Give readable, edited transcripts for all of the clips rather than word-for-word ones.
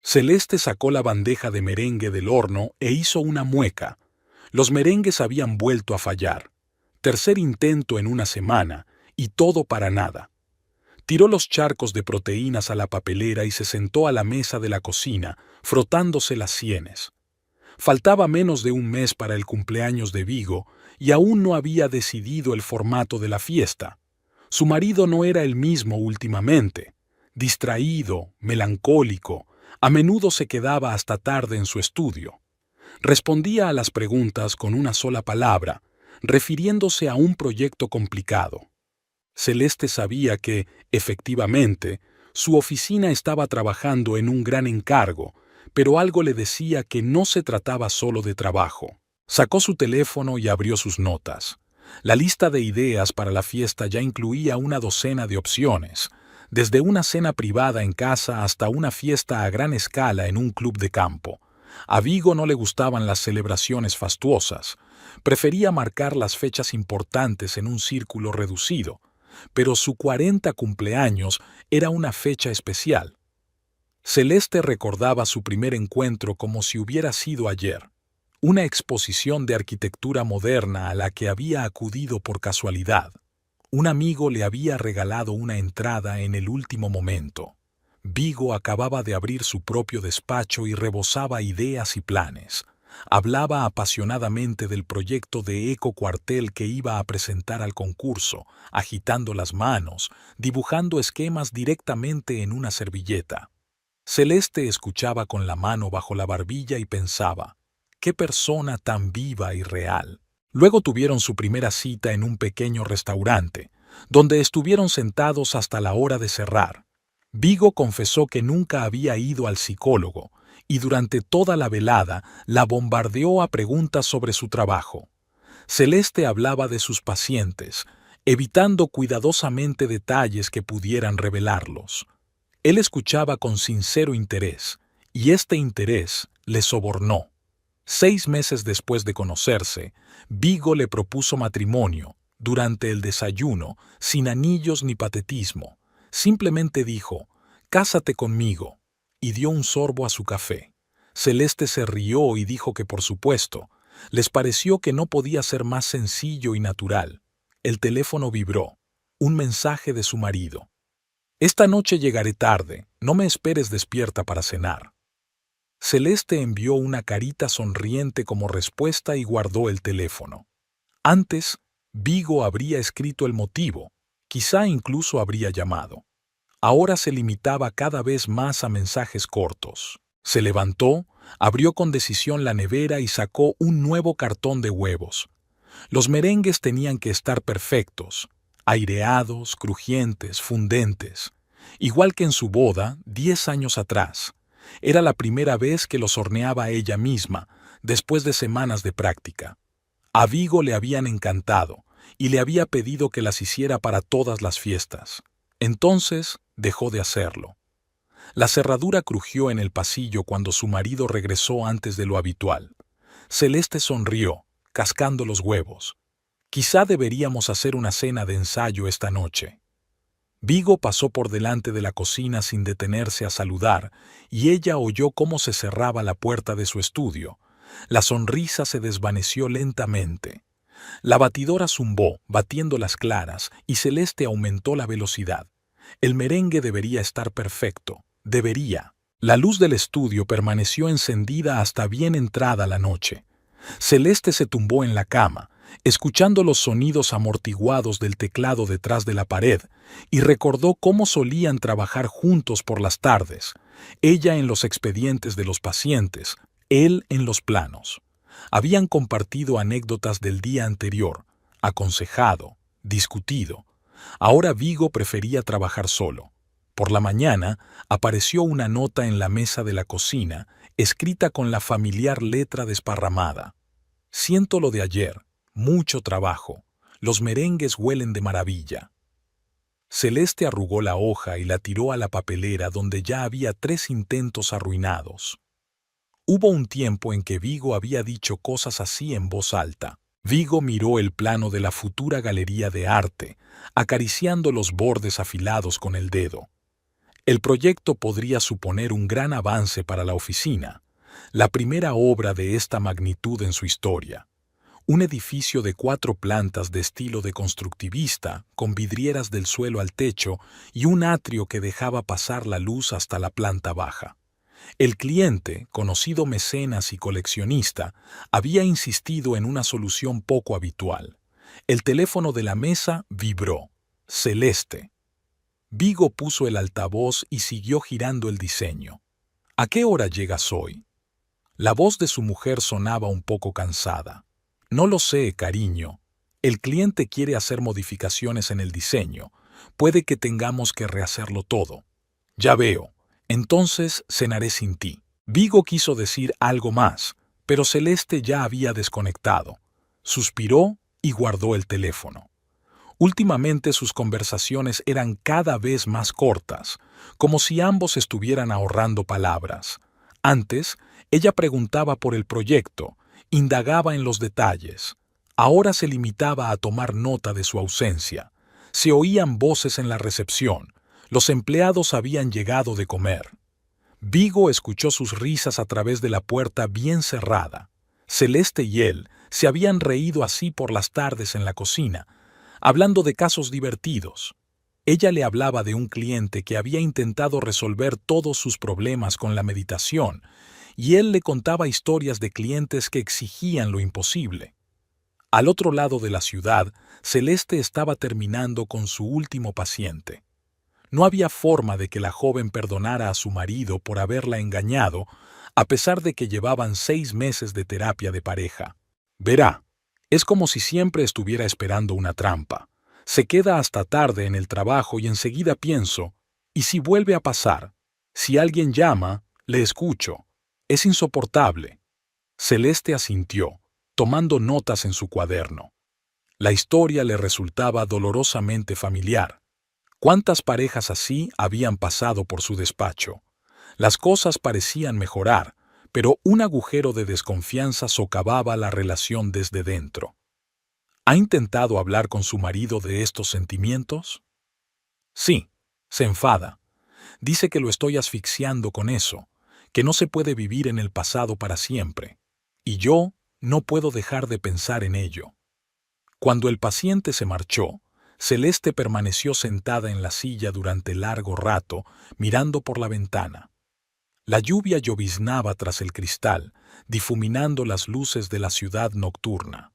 Celeste sacó la bandeja de merengue del horno e hizo una mueca. Los merengues habían vuelto a fallar. Tercer intento en una semana, y todo para nada. Tiró los charcos de proteínas a la papelera y se sentó a la mesa de la cocina, frotándose las sienes. Faltaba menos de un mes para el cumpleaños de Vigo y aún no había decidido el formato de la fiesta. Su marido no era el mismo últimamente. Distraído, melancólico, a menudo se quedaba hasta tarde en su estudio. Respondía a las preguntas con una sola palabra, refiriéndose a un proyecto complicado. Celeste sabía que, efectivamente, su oficina estaba trabajando en un gran encargo, pero algo le decía que no se trataba solo de trabajo. Sacó su teléfono y abrió sus notas. La lista de ideas para la fiesta ya incluía una docena de opciones, desde una cena privada en casa hasta una fiesta a gran escala en un club de campo. A Vigo no le gustaban las celebraciones fastuosas, prefería marcar las fechas importantes en un círculo reducido, pero su 40 cumpleaños era una fecha especial. Celeste recordaba su primer encuentro como si hubiera sido ayer, una exposición de arquitectura moderna a la que había acudido por casualidad. Un amigo le había regalado una entrada en el último momento. Vigo acababa de abrir su propio despacho y rebosaba ideas y planes. Hablaba apasionadamente del proyecto de Eco Cuartel que iba a presentar al concurso, agitando las manos, dibujando esquemas directamente en una servilleta. Celeste escuchaba con la mano bajo la barbilla y pensaba, ¡qué persona tan viva y real! Luego tuvieron su primera cita en un pequeño restaurante, donde estuvieron sentados hasta la hora de cerrar. Vigo confesó que nunca había ido al psicólogo, y durante toda la velada la bombardeó a preguntas sobre su trabajo. Celeste hablaba de sus pacientes, evitando cuidadosamente detalles que pudieran revelarlos. Él escuchaba con sincero interés, y este interés le sobornó. 6 meses después de conocerse, Vigo le propuso matrimonio, durante el desayuno, sin anillos ni patetismo. Simplemente dijo, «Cásate conmigo», y dio un sorbo a su café. Celeste se rió y dijo que por supuesto. Les pareció que no podía ser más sencillo y natural. El teléfono vibró. Un mensaje de su marido. «Esta noche llegaré tarde, no me esperes despierta para cenar». Celeste envió una carita sonriente como respuesta y guardó el teléfono. Antes, Vigo habría escrito el motivo, quizá incluso habría llamado. Ahora se limitaba cada vez más a mensajes cortos. Se levantó, abrió con decisión la nevera y sacó un nuevo cartón de huevos. Los merengues tenían que estar perfectos, aireados, crujientes, fundentes, igual que en su boda 10 años atrás. Era la primera vez que los horneaba ella misma, después de semanas de práctica. A Vigo le habían encantado, y le había pedido que las hiciera para todas las fiestas. Entonces dejó de hacerlo. La cerradura crujió en el pasillo cuando su marido regresó antes de lo habitual. Celeste sonrió, cascando los huevos. «Quizá deberíamos hacer una cena de ensayo esta noche». Vigo pasó por delante de la cocina sin detenerse a saludar, y ella oyó cómo se cerraba la puerta de su estudio. La sonrisa se desvaneció lentamente. La batidora zumbó, batiendo las claras, y Celeste aumentó la velocidad. El merengue debería estar perfecto. Debería. La luz del estudio permaneció encendida hasta bien entrada la noche. Celeste se tumbó en la cama, escuchando los sonidos amortiguados del teclado detrás de la pared, y recordó cómo solían trabajar juntos por las tardes, ella en los expedientes de los pacientes, él en los planos. Habían compartido anécdotas del día anterior, aconsejado, discutido. Ahora Vigo prefería trabajar solo. Por la mañana apareció una nota en la mesa de la cocina, escrita con la familiar letra desparramada. «Siento lo de ayer, mucho trabajo. Los merengues huelen de maravilla». Celeste arrugó la hoja y la tiró a la papelera donde ya había 3 intentos arruinados. Hubo un tiempo en que Vigo había dicho cosas así en voz alta. Vigo miró el plano de la futura galería de arte, acariciando los bordes afilados con el dedo. El proyecto podría suponer un gran avance para la oficina, la primera obra de esta magnitud en su historia. Un edificio de 4 plantas de estilo deconstructivista, con vidrieras del suelo al techo y un atrio que dejaba pasar la luz hasta la planta baja. El cliente, conocido mecenas y coleccionista, había insistido en una solución poco habitual. El teléfono de la mesa vibró. Celeste. Vigo puso el altavoz y siguió girando el diseño. ¿A qué hora llegas hoy? La voz de su mujer sonaba un poco cansada. No lo sé, cariño. El cliente quiere hacer modificaciones en el diseño. Puede que tengamos que rehacerlo todo. Ya veo. Entonces cenaré sin ti. Vigo quiso decir algo más, pero Celeste ya había desconectado. Suspiró y guardó el teléfono. Últimamente sus conversaciones eran cada vez más cortas, como si ambos estuvieran ahorrando palabras. Antes, ella preguntaba por el proyecto, indagaba en los detalles. Ahora se limitaba a tomar nota de su ausencia. Se oían voces en la recepción. Los empleados habían llegado de comer. Vigo escuchó sus risas a través de la puerta bien cerrada. Celeste y él se habían reído así por las tardes en la cocina, hablando de casos divertidos. Ella le hablaba de un cliente que había intentado resolver todos sus problemas con la meditación, y él le contaba historias de clientes que exigían lo imposible. Al otro lado de la ciudad, Celeste estaba terminando con su último paciente. No había forma de que la joven perdonara a su marido por haberla engañado, a pesar de que llevaban 6 meses de terapia de pareja. Verá, es como si siempre estuviera esperando una trampa. Se queda hasta tarde en el trabajo y enseguida pienso, ¿y si vuelve a pasar? Si alguien llama, le escucho. Es insoportable. Celeste asintió, tomando notas en su cuaderno. La historia le resultaba dolorosamente familiar. ¿Cuántas parejas así habían pasado por su despacho? Las cosas parecían mejorar, pero un agujero de desconfianza socavaba la relación desde dentro. ¿Ha intentado hablar con su marido de estos sentimientos? Sí, se enfada. Dice que lo estoy asfixiando con eso, que no se puede vivir en el pasado para siempre. Y yo no puedo dejar de pensar en ello. Cuando el paciente se marchó, Celeste permaneció sentada en la silla durante largo rato, mirando por la ventana. La lluvia lloviznaba tras el cristal, difuminando las luces de la ciudad nocturna.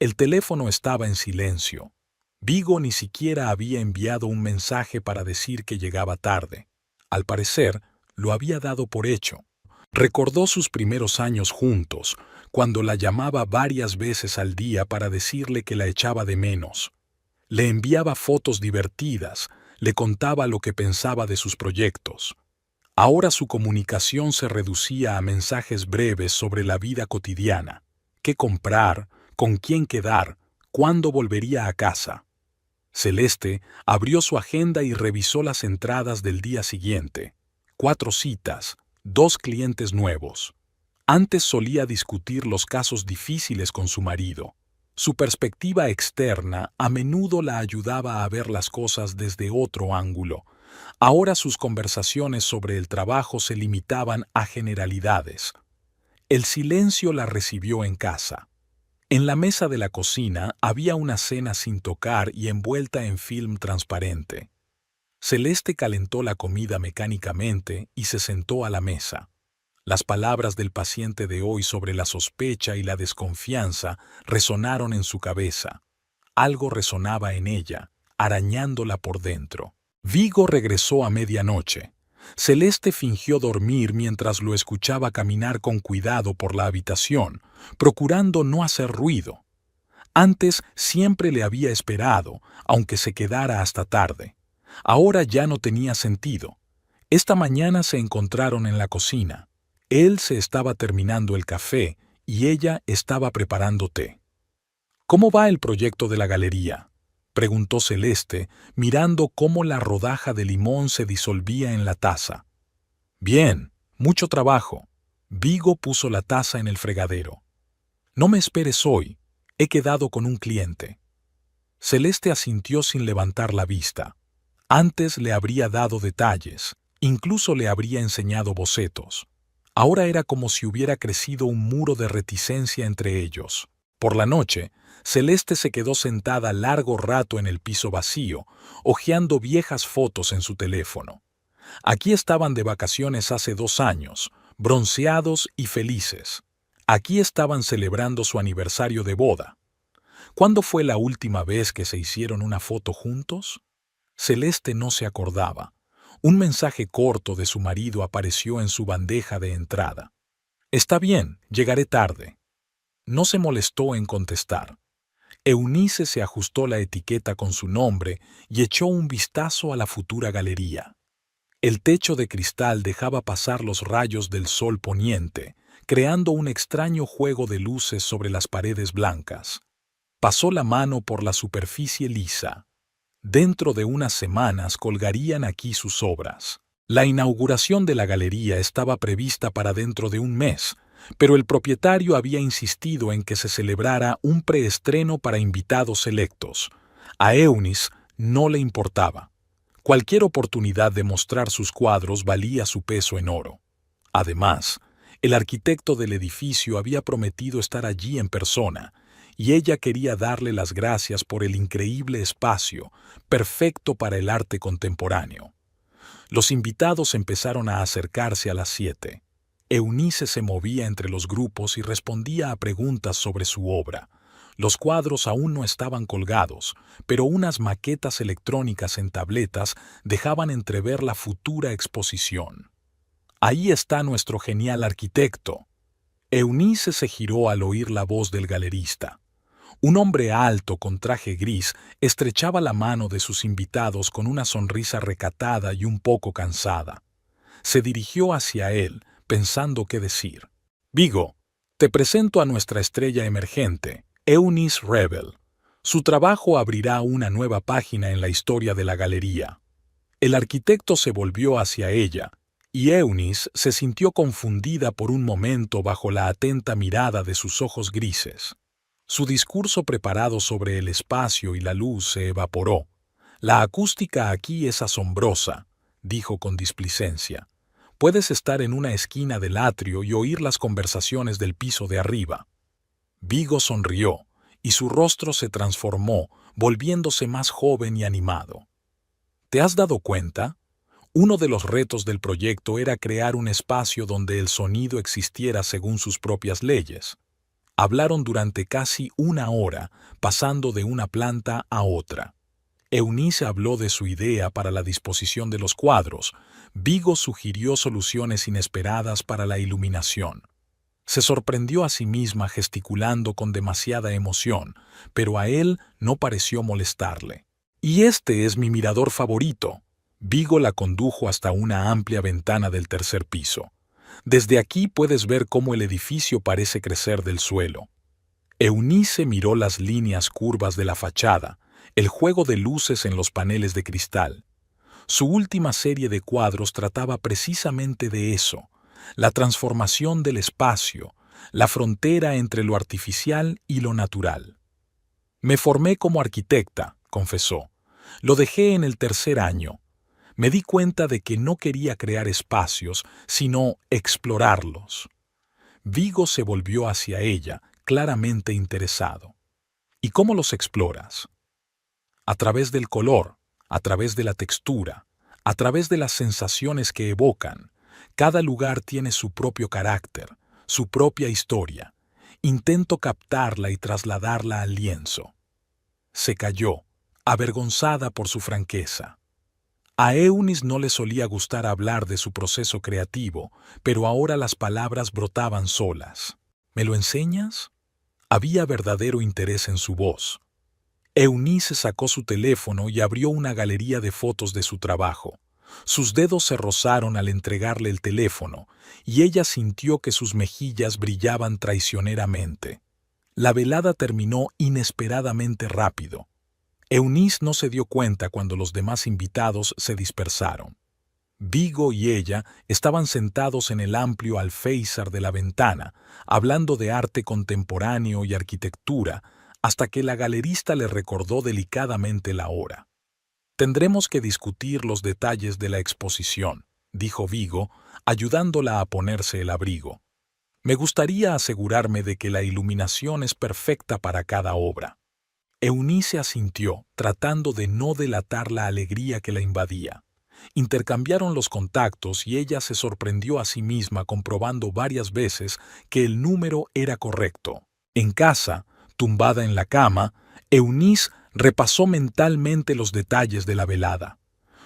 El teléfono estaba en silencio. Vigo ni siquiera había enviado un mensaje para decir que llegaba tarde. Al parecer, lo había dado por hecho. Recordó sus primeros años juntos, cuando la llamaba varias veces al día para decirle que la echaba de menos. Le enviaba fotos divertidas, le contaba lo que pensaba de sus proyectos. Ahora su comunicación se reducía a mensajes breves sobre la vida cotidiana. ¿Qué comprar? ¿Con quién quedar? ¿Cuándo volvería a casa? Celeste abrió su agenda y revisó las entradas del día siguiente. 4 citas, 2 clientes nuevos. Antes solía discutir los casos difíciles con su marido. Su perspectiva externa a menudo la ayudaba a ver las cosas desde otro ángulo. Ahora sus conversaciones sobre el trabajo se limitaban a generalidades. El silencio la recibió en casa. En la mesa de la cocina había una cena sin tocar y envuelta en film transparente. Celeste calentó la comida mecánicamente y se sentó a la mesa. Las palabras del paciente de hoy sobre la sospecha y la desconfianza resonaron en su cabeza. Algo resonaba en ella, arañándola por dentro. Vigo regresó a medianoche. Celeste fingió dormir mientras lo escuchaba caminar con cuidado por la habitación, procurando no hacer ruido. Antes siempre le había esperado, aunque se quedara hasta tarde. Ahora ya no tenía sentido. Esta mañana se encontraron en la cocina. Él se estaba terminando el café y ella estaba preparando té. ¿Cómo va el proyecto de la galería?, preguntó Celeste, mirando cómo la rodaja de limón se disolvía en la taza. Bien, mucho trabajo. Vigo puso la taza en el fregadero. No me esperes hoy. He quedado con un cliente. Celeste asintió sin levantar la vista. Antes le habría dado detalles. Incluso le habría enseñado bocetos. Ahora era como si hubiera crecido un muro de reticencia entre ellos. Por la noche, Celeste se quedó sentada largo rato en el piso vacío, hojeando viejas fotos en su teléfono. Aquí estaban de vacaciones hace 2 años, bronceados y felices. Aquí estaban celebrando su aniversario de boda. ¿Cuándo fue la última vez que se hicieron una foto juntos? Celeste no se acordaba. Un mensaje corto de su marido apareció en su bandeja de entrada. Está bien, llegaré tarde. No se molestó en contestar. Eunice se ajustó la etiqueta con su nombre y echó un vistazo a la futura galería. El techo de cristal dejaba pasar los rayos del sol poniente, creando un extraño juego de luces sobre las paredes blancas. Pasó la mano por la superficie lisa. Dentro de unas semanas colgarían aquí sus obras. La inauguración de la galería estaba prevista para dentro de un mes, pero el propietario había insistido en que se celebrara un preestreno para invitados selectos. A Eunice no le importaba. Cualquier oportunidad de mostrar sus cuadros valía su peso en oro. Además, el arquitecto del edificio había prometido estar allí en persona, y ella quería darle las gracias por el increíble espacio, perfecto para el arte contemporáneo. Los invitados empezaron a acercarse a las 7. Eunice se movía entre los grupos y respondía a preguntas sobre su obra. Los cuadros aún no estaban colgados, pero unas maquetas electrónicas en tabletas dejaban entrever la futura exposición. Ahí está nuestro genial arquitecto. Eunice se giró al oír la voz del galerista. Un hombre alto con traje gris estrechaba la mano de sus invitados con una sonrisa recatada y un poco cansada. Se dirigió hacia él, pensando qué decir. Vigo, te presento a nuestra estrella emergente, Eunice Rebel. Su trabajo abrirá una nueva página en la historia de la galería. El arquitecto se volvió hacia ella, y Eunice se sintió confundida por un momento bajo la atenta mirada de sus ojos grises. Su discurso preparado sobre el espacio y la luz se evaporó. La acústica aquí es asombrosa, dijo con displicencia. Puedes estar en una esquina del atrio y oír las conversaciones del piso de arriba. Vigo sonrió, y su rostro se transformó, volviéndose más joven y animado. ¿Te has dado cuenta? Uno de los retos del proyecto era crear un espacio donde el sonido existiera según sus propias leyes. Hablaron durante casi 1 hora, pasando de una planta a otra. Eunice habló de su idea para la disposición de los cuadros. Vigo sugirió soluciones inesperadas para la iluminación. Se sorprendió a sí misma gesticulando con demasiada emoción, pero a él no pareció molestarle. «Y este es mi mirador favorito». Vigo la condujo hasta una amplia ventana del tercer piso. Desde aquí puedes ver cómo el edificio parece crecer del suelo. Eunice miró las líneas curvas de la fachada, el juego de luces en los paneles de cristal. Su última serie de cuadros trataba precisamente de eso, la transformación del espacio, la frontera entre lo artificial y lo natural. Me formé como arquitecta, confesó. Lo dejé en el 3.er año. Me di cuenta de que no quería crear espacios, sino explorarlos. Vigo se volvió hacia ella, claramente interesado. ¿Y cómo los exploras? A través del color, a través de la textura, a través de las sensaciones que evocan. Cada lugar tiene su propio carácter, su propia historia. Intento captarla y trasladarla al lienzo. Se calló, avergonzada por su franqueza. A Eunice no le solía gustar hablar de su proceso creativo, pero ahora las palabras brotaban solas. ¿Me lo enseñas? Había verdadero interés en su voz. Eunice sacó su teléfono y abrió una galería de fotos de su trabajo. Sus dedos se rozaron al entregarle el teléfono, y ella sintió que sus mejillas brillaban traicioneramente. La velada terminó inesperadamente rápido. Eunice no se dio cuenta cuando los demás invitados se dispersaron. Vigo y ella estaban sentados en el amplio alféizar de la ventana, hablando de arte contemporáneo y arquitectura, hasta que la galerista le recordó delicadamente la hora. «Tendremos que discutir los detalles de la exposición», dijo Vigo, ayudándola a ponerse el abrigo. Me gustaría asegurarme de que la iluminación es perfecta para cada obra. Eunice asintió, tratando de no delatar la alegría que la invadía. Intercambiaron los contactos y ella se sorprendió a sí misma comprobando varias veces que el número era correcto. En casa, tumbada en la cama, Eunice repasó mentalmente los detalles de la velada.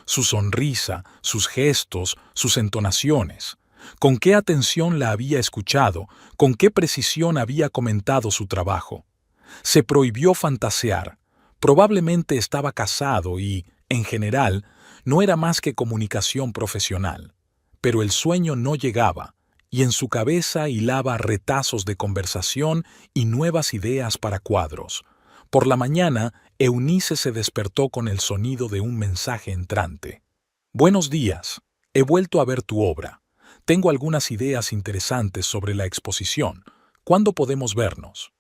Su sonrisa, sus gestos, sus entonaciones. Con qué atención la había escuchado, con qué precisión había comentado su trabajo. Se prohibió fantasear. Probablemente estaba casado y, en general, no era más que comunicación profesional. Pero el sueño no llegaba, y en su cabeza hilaba retazos de conversación y nuevas ideas para cuadros. Por la mañana, Eunice se despertó con el sonido de un mensaje entrante. «Buenos días. He vuelto a ver tu obra. Tengo algunas ideas interesantes sobre la exposición. ¿Cuándo podemos vernos?»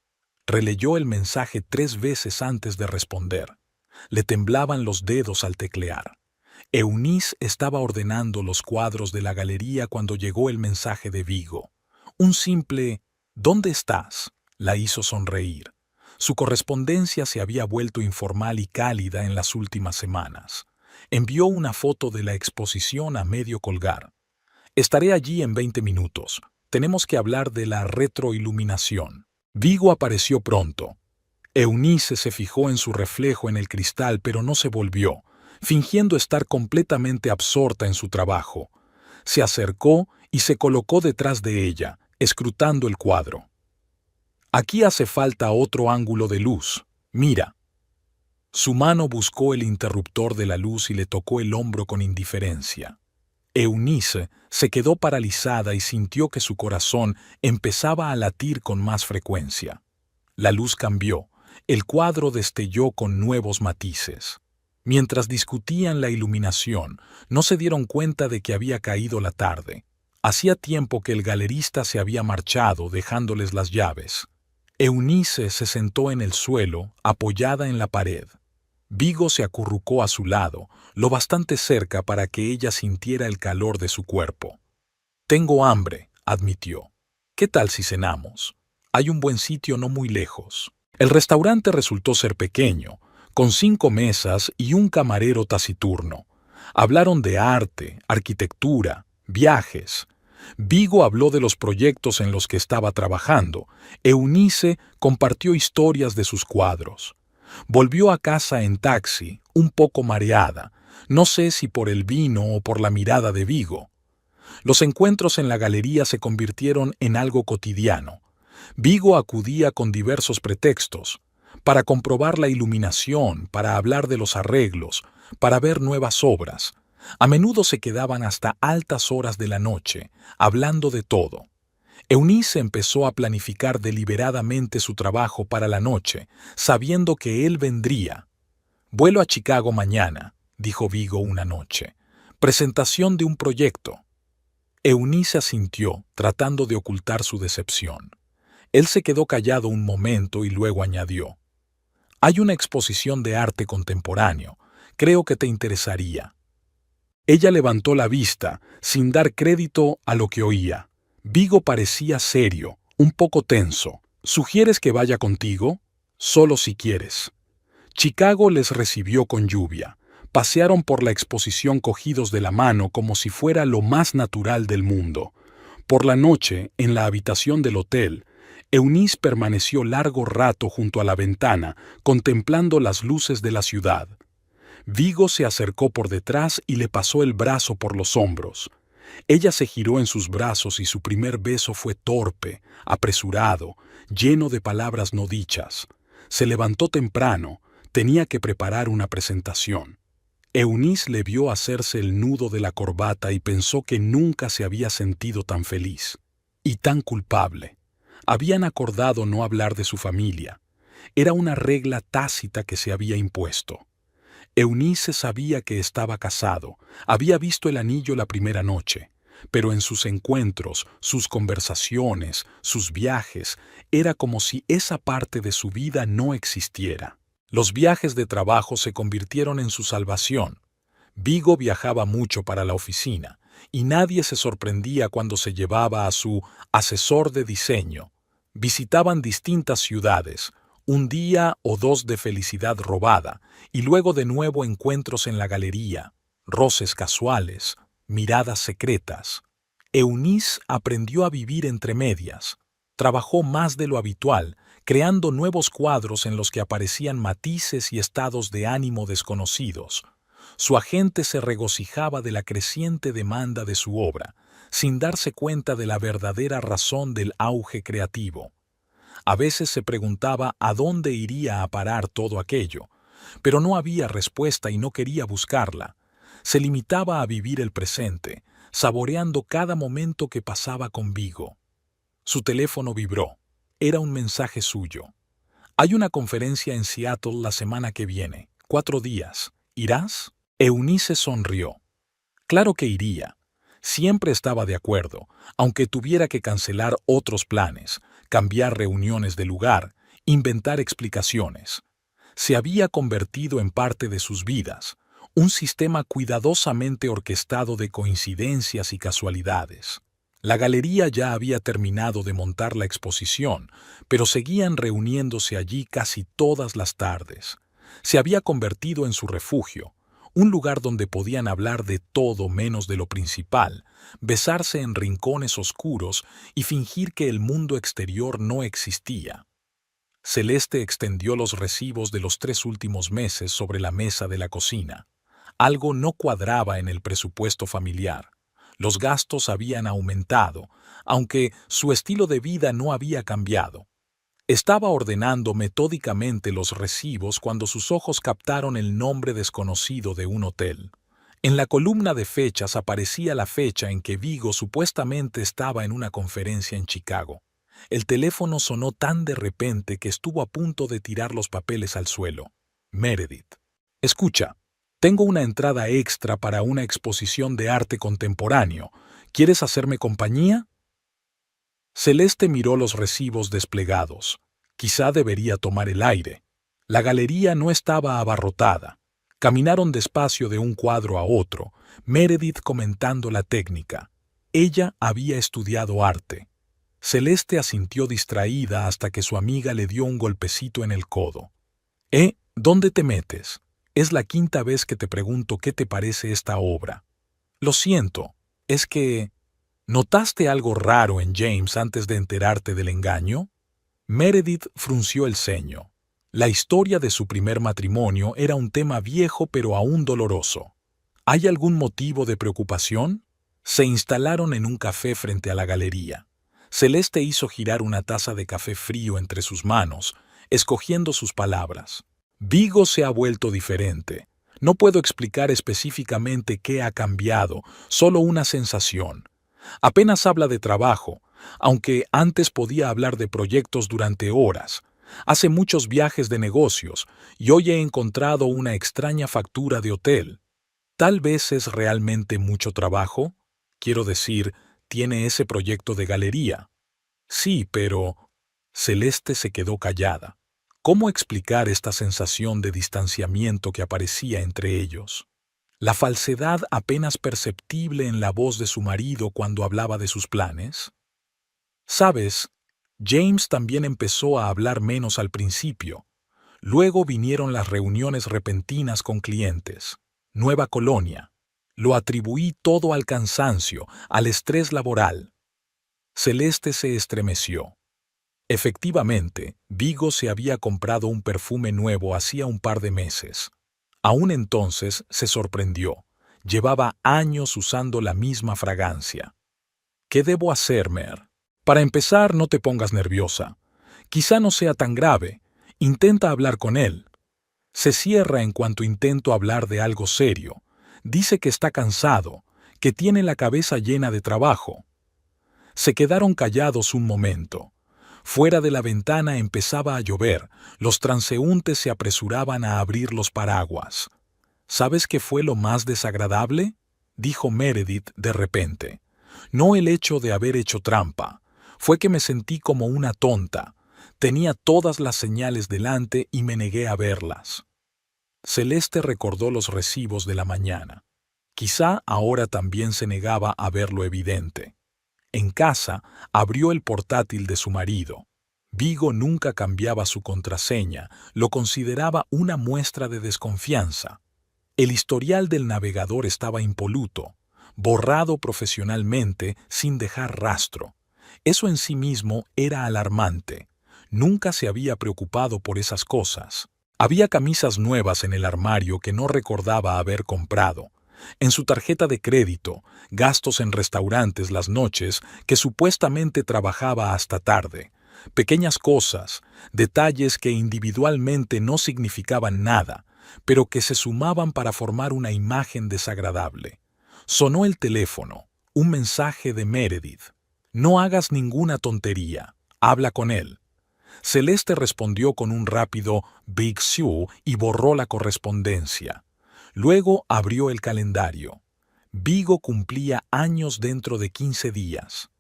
Releyó el mensaje 3 veces antes de responder. Le temblaban los dedos al teclear. Eunice estaba ordenando los cuadros de la galería cuando llegó el mensaje de Vigo. Un simple «¿Dónde estás?» la hizo sonreír. Su correspondencia se había vuelto informal y cálida en las últimas semanas. Envió una foto de la exposición a medio colgar. «Estaré allí en 20 minutos. Tenemos que hablar de la retroiluminación». Vigo apareció pronto. Eunice se fijó en su reflejo en el cristal, pero no se volvió, fingiendo estar completamente absorta en su trabajo. Se acercó y se colocó detrás de ella, escrutando el cuadro. «Aquí hace falta otro ángulo de luz. Mira». Su mano buscó el interruptor de la luz y le tocó el hombro con indiferencia. Eunice se quedó paralizada y sintió que su corazón empezaba a latir con más frecuencia. La luz cambió, el cuadro destelló con nuevos matices. Mientras discutían la iluminación, no se dieron cuenta de que había caído la tarde. Hacía tiempo que el galerista se había marchado, dejándoles las llaves. Eunice se sentó en el suelo, apoyada en la pared. Vigo se acurrucó a su lado, lo bastante cerca para que ella sintiera el calor de su cuerpo. «Tengo hambre», admitió. «¿Qué tal si cenamos? Hay un buen sitio no muy lejos». El restaurante resultó ser pequeño, con 5 mesas y un camarero taciturno. Hablaron de arte, arquitectura, viajes. Vigo habló de los proyectos en los que estaba trabajando. Eunice compartió historias de sus cuadros. Volvió a casa en taxi, un poco mareada, no sé si por el vino o por la mirada de Vigo. Los encuentros en la galería se convirtieron en algo cotidiano. Vigo acudía con diversos pretextos, para comprobar la iluminación, para hablar de los arreglos, para ver nuevas obras. A menudo se quedaban hasta altas horas de la noche, hablando de todo. Eunice empezó a planificar deliberadamente su trabajo para la noche, sabiendo que él vendría. «Vuelo a Chicago mañana», dijo Vigo una noche. «Presentación de un proyecto». Eunice asintió, tratando de ocultar su decepción. Él se quedó callado un momento y luego añadió: «Hay una exposición de arte contemporáneo. Creo que te interesaría». Ella levantó la vista, sin dar crédito a lo que oía. Vigo parecía serio, un poco tenso. «¿Sugieres que vaya contigo?» «Solo si quieres». Chicago les recibió con lluvia. Pasearon por la exposición cogidos de la mano como si fuera lo más natural del mundo. Por la noche, en la habitación del hotel, Eunice permaneció largo rato junto a la ventana, contemplando las luces de la ciudad. Vigo se acercó por detrás y le pasó el brazo por los hombros. Ella se giró en sus brazos y su primer beso fue torpe, apresurado, lleno de palabras no dichas. Se levantó temprano, tenía que preparar una presentación. Eunice le vio hacerse el nudo de la corbata y pensó que nunca se había sentido tan feliz. Y tan culpable. Habían acordado no hablar de su familia. Era una regla tácita que se había impuesto. Eunice sabía que estaba casado, había visto el anillo la primera noche, pero en sus encuentros, sus conversaciones, sus viajes, era como si esa parte de su vida no existiera. Los viajes de trabajo se convirtieron en su salvación. Vigo viajaba mucho para la oficina, y nadie se sorprendía cuando se llevaba a su asesor de diseño. Visitaban distintas ciudades, un día o dos de felicidad robada, y luego de nuevo encuentros en la galería, roces casuales, miradas secretas. Eunice aprendió a vivir entre medias. Trabajó más de lo habitual, creando nuevos cuadros en los que aparecían matices y estados de ánimo desconocidos. Su agente se regocijaba de la creciente demanda de su obra, sin darse cuenta de la verdadera razón del auge creativo. A veces se preguntaba a dónde iría a parar todo aquello, pero no había respuesta y no quería buscarla. Se limitaba a vivir el presente, saboreando cada momento que pasaba con Vigo. Su teléfono vibró. Era un mensaje suyo. Hay una conferencia en Seattle la semana que viene, 4 días. ¿Irás? Eunice sonrió. Claro que iría. Siempre estaba de acuerdo, aunque tuviera que cancelar otros planes, cambiar reuniones de lugar, inventar explicaciones. Se había convertido en parte de sus vidas, un sistema cuidadosamente orquestado de coincidencias y casualidades. La galería ya había terminado de montar la exposición, pero seguían reuniéndose allí casi todas las tardes. Se había convertido en su refugio, un lugar donde podían hablar de todo menos de lo principal, besarse en rincones oscuros y fingir que el mundo exterior no existía. Celeste extendió los recibos de los 3 últimos meses sobre la mesa de la cocina. Algo no cuadraba en el presupuesto familiar. Los gastos habían aumentado, aunque su estilo de vida no había cambiado. Estaba ordenando metódicamente los recibos cuando sus ojos captaron el nombre desconocido de un hotel. En la columna de fechas aparecía la fecha en que Vigo supuestamente estaba en una conferencia en Chicago. El teléfono sonó tan de repente que estuvo a punto de tirar los papeles al suelo. Meredith. Escucha, tengo una entrada extra para una exposición de arte contemporáneo. ¿Quieres hacerme compañía? Celeste miró los recibos desplegados. Quizá debería tomar el aire. La galería no estaba abarrotada. Caminaron despacio de un cuadro a otro, Meredith comentando la técnica. Ella había estudiado arte. Celeste asintió distraída hasta que su amiga le dio un golpecito en el codo. ¿Dónde te metes? Es la 5ª vez que te pregunto qué te parece esta obra. Lo siento, es que... ¿Notaste algo raro en James antes de enterarte del engaño? Meredith frunció el ceño. La historia de su primer matrimonio era un tema viejo pero aún doloroso. ¿Hay algún motivo de preocupación? Se instalaron en un café frente a la galería. Celeste hizo girar una taza de café frío entre sus manos, escogiendo sus palabras. Vigo se ha vuelto diferente. No puedo explicar específicamente qué ha cambiado, solo una sensación. Apenas habla de trabajo, aunque antes podía hablar de proyectos durante horas. Hace muchos viajes de negocios y hoy he encontrado una extraña factura de hotel. Tal vez es realmente mucho trabajo. Quiero decir, tiene ese proyecto de galería. Sí, pero... Celeste se quedó callada. ¿Cómo explicar esta sensación de distanciamiento que aparecía entre ellos? La falsedad apenas perceptible en la voz de su marido cuando hablaba de sus planes. ¿Sabes? James también empezó a hablar menos al principio. Luego vinieron las reuniones repentinas con clientes. Nueva colonia. Lo atribuí todo al cansancio, al estrés laboral. Celeste se estremeció. Efectivamente, Vigo se había comprado un perfume nuevo hacía un par de meses. Aún entonces se sorprendió. Llevaba años usando la misma fragancia. ¿Qué debo hacer, Mer? Para empezar, no te pongas nerviosa. Quizá no sea tan grave. Intenta hablar con él. Se cierra en cuanto intento hablar de algo serio. Dice que está cansado, que tiene la cabeza llena de trabajo. Se quedaron callados un momento. Fuera de la ventana empezaba a llover. Los transeúntes se apresuraban a abrir los paraguas. ¿Sabes qué fue lo más desagradable?, dijo Meredith de repente. No el hecho de haber hecho trampa. Fue que me sentí como una tonta. Tenía todas las señales delante y me negué a verlas. Celeste recordó los recibos de la mañana. Quizá ahora también se negaba a ver lo evidente. En casa, abrió el portátil de su marido. Vigo nunca cambiaba su contraseña, lo consideraba una muestra de desconfianza. El historial del navegador estaba impoluto, borrado profesionalmente sin dejar rastro. Eso en sí mismo era alarmante. Nunca se había preocupado por esas cosas. Había camisas nuevas en el armario que no recordaba haber comprado. En su tarjeta de crédito, gastos en restaurantes las noches que supuestamente trabajaba hasta tarde. Pequeñas cosas, detalles que individualmente no significaban nada, pero que se sumaban para formar una imagen desagradable. Sonó el teléfono, un mensaje de Meredith. No hagas ninguna tontería, habla con él. Celeste respondió con un rápido Big Sue y borró la correspondencia. Luego abrió el calendario. Vigo cumplía años dentro de 15 días.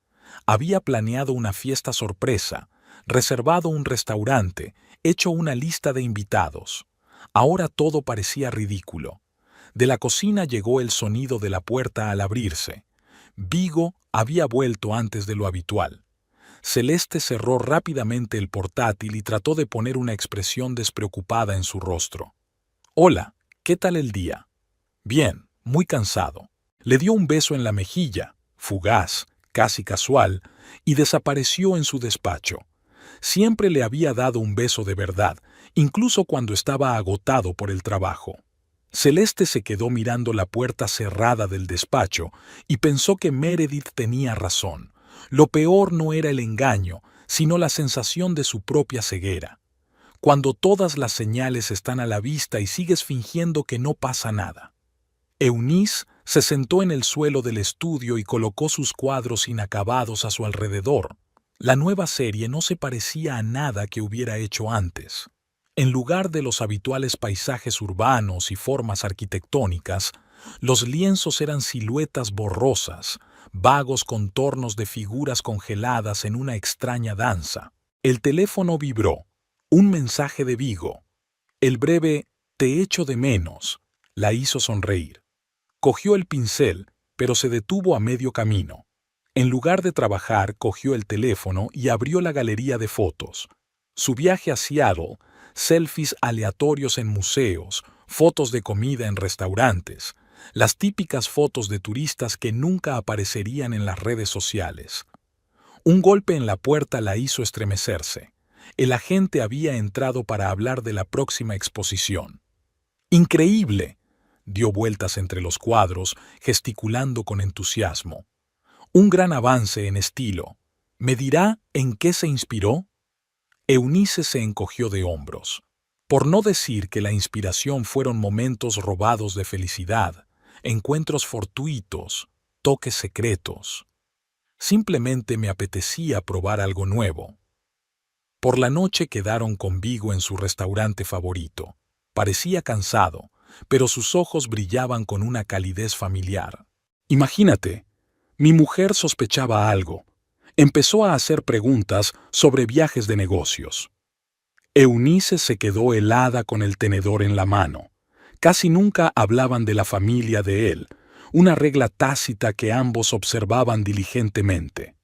Había planeado una fiesta sorpresa, reservado un restaurante, hecho una lista de invitados. Ahora todo parecía ridículo. De la cocina llegó el sonido de la puerta al abrirse. Vigo había vuelto antes de lo habitual. Celeste cerró rápidamente el portátil y trató de poner una expresión despreocupada en su rostro. «Hola, ¿qué tal el día?» «Bien, muy cansado». Le dio un beso en la mejilla, fugaz, casi casual, y desapareció en su despacho. Siempre le había dado un beso de verdad, incluso cuando estaba agotado por el trabajo. Celeste se quedó mirando la puerta cerrada del despacho y pensó que Meredith tenía razón. Lo peor no era el engaño, sino la sensación de su propia ceguera. Cuando todas las señales están a la vista y sigues fingiendo que no pasa nada. Eunice se sentó en el suelo del estudio y colocó sus cuadros inacabados a su alrededor. La nueva serie no se parecía a nada que hubiera hecho antes. En lugar de los habituales paisajes urbanos y formas arquitectónicas, los lienzos eran siluetas borrosas, vagos contornos de figuras congeladas en una extraña danza. El teléfono vibró. Un mensaje de Vigo. El breve «te echo de menos» la hizo sonreír. Cogió el pincel, pero se detuvo a medio camino. En lugar de trabajar, cogió el teléfono y abrió la galería de fotos. Su viaje a Seattle, selfies aleatorios en museos, fotos de comida en restaurantes, las típicas fotos de turistas que nunca aparecerían en las redes sociales. Un golpe en la puerta la hizo estremecerse. El agente había entrado para hablar de la próxima exposición. ¡Increíble!, dio vueltas entre los cuadros, gesticulando con entusiasmo. Un gran avance en estilo. ¿Me dirá en qué se inspiró? Eunice se encogió de hombros. Por no decir que la inspiración fueron momentos robados de felicidad, encuentros fortuitos, toques secretos. Simplemente me apetecía probar algo nuevo. Por la noche quedaron con Vigo en su restaurante favorito. Parecía cansado, pero sus ojos brillaban con una calidez familiar. Imagínate, mi mujer sospechaba algo. Empezó a hacer preguntas sobre viajes de negocios. Eunice se quedó helada con el tenedor en la mano. Casi nunca hablaban de la familia de él, una regla tácita que ambos observaban diligentemente.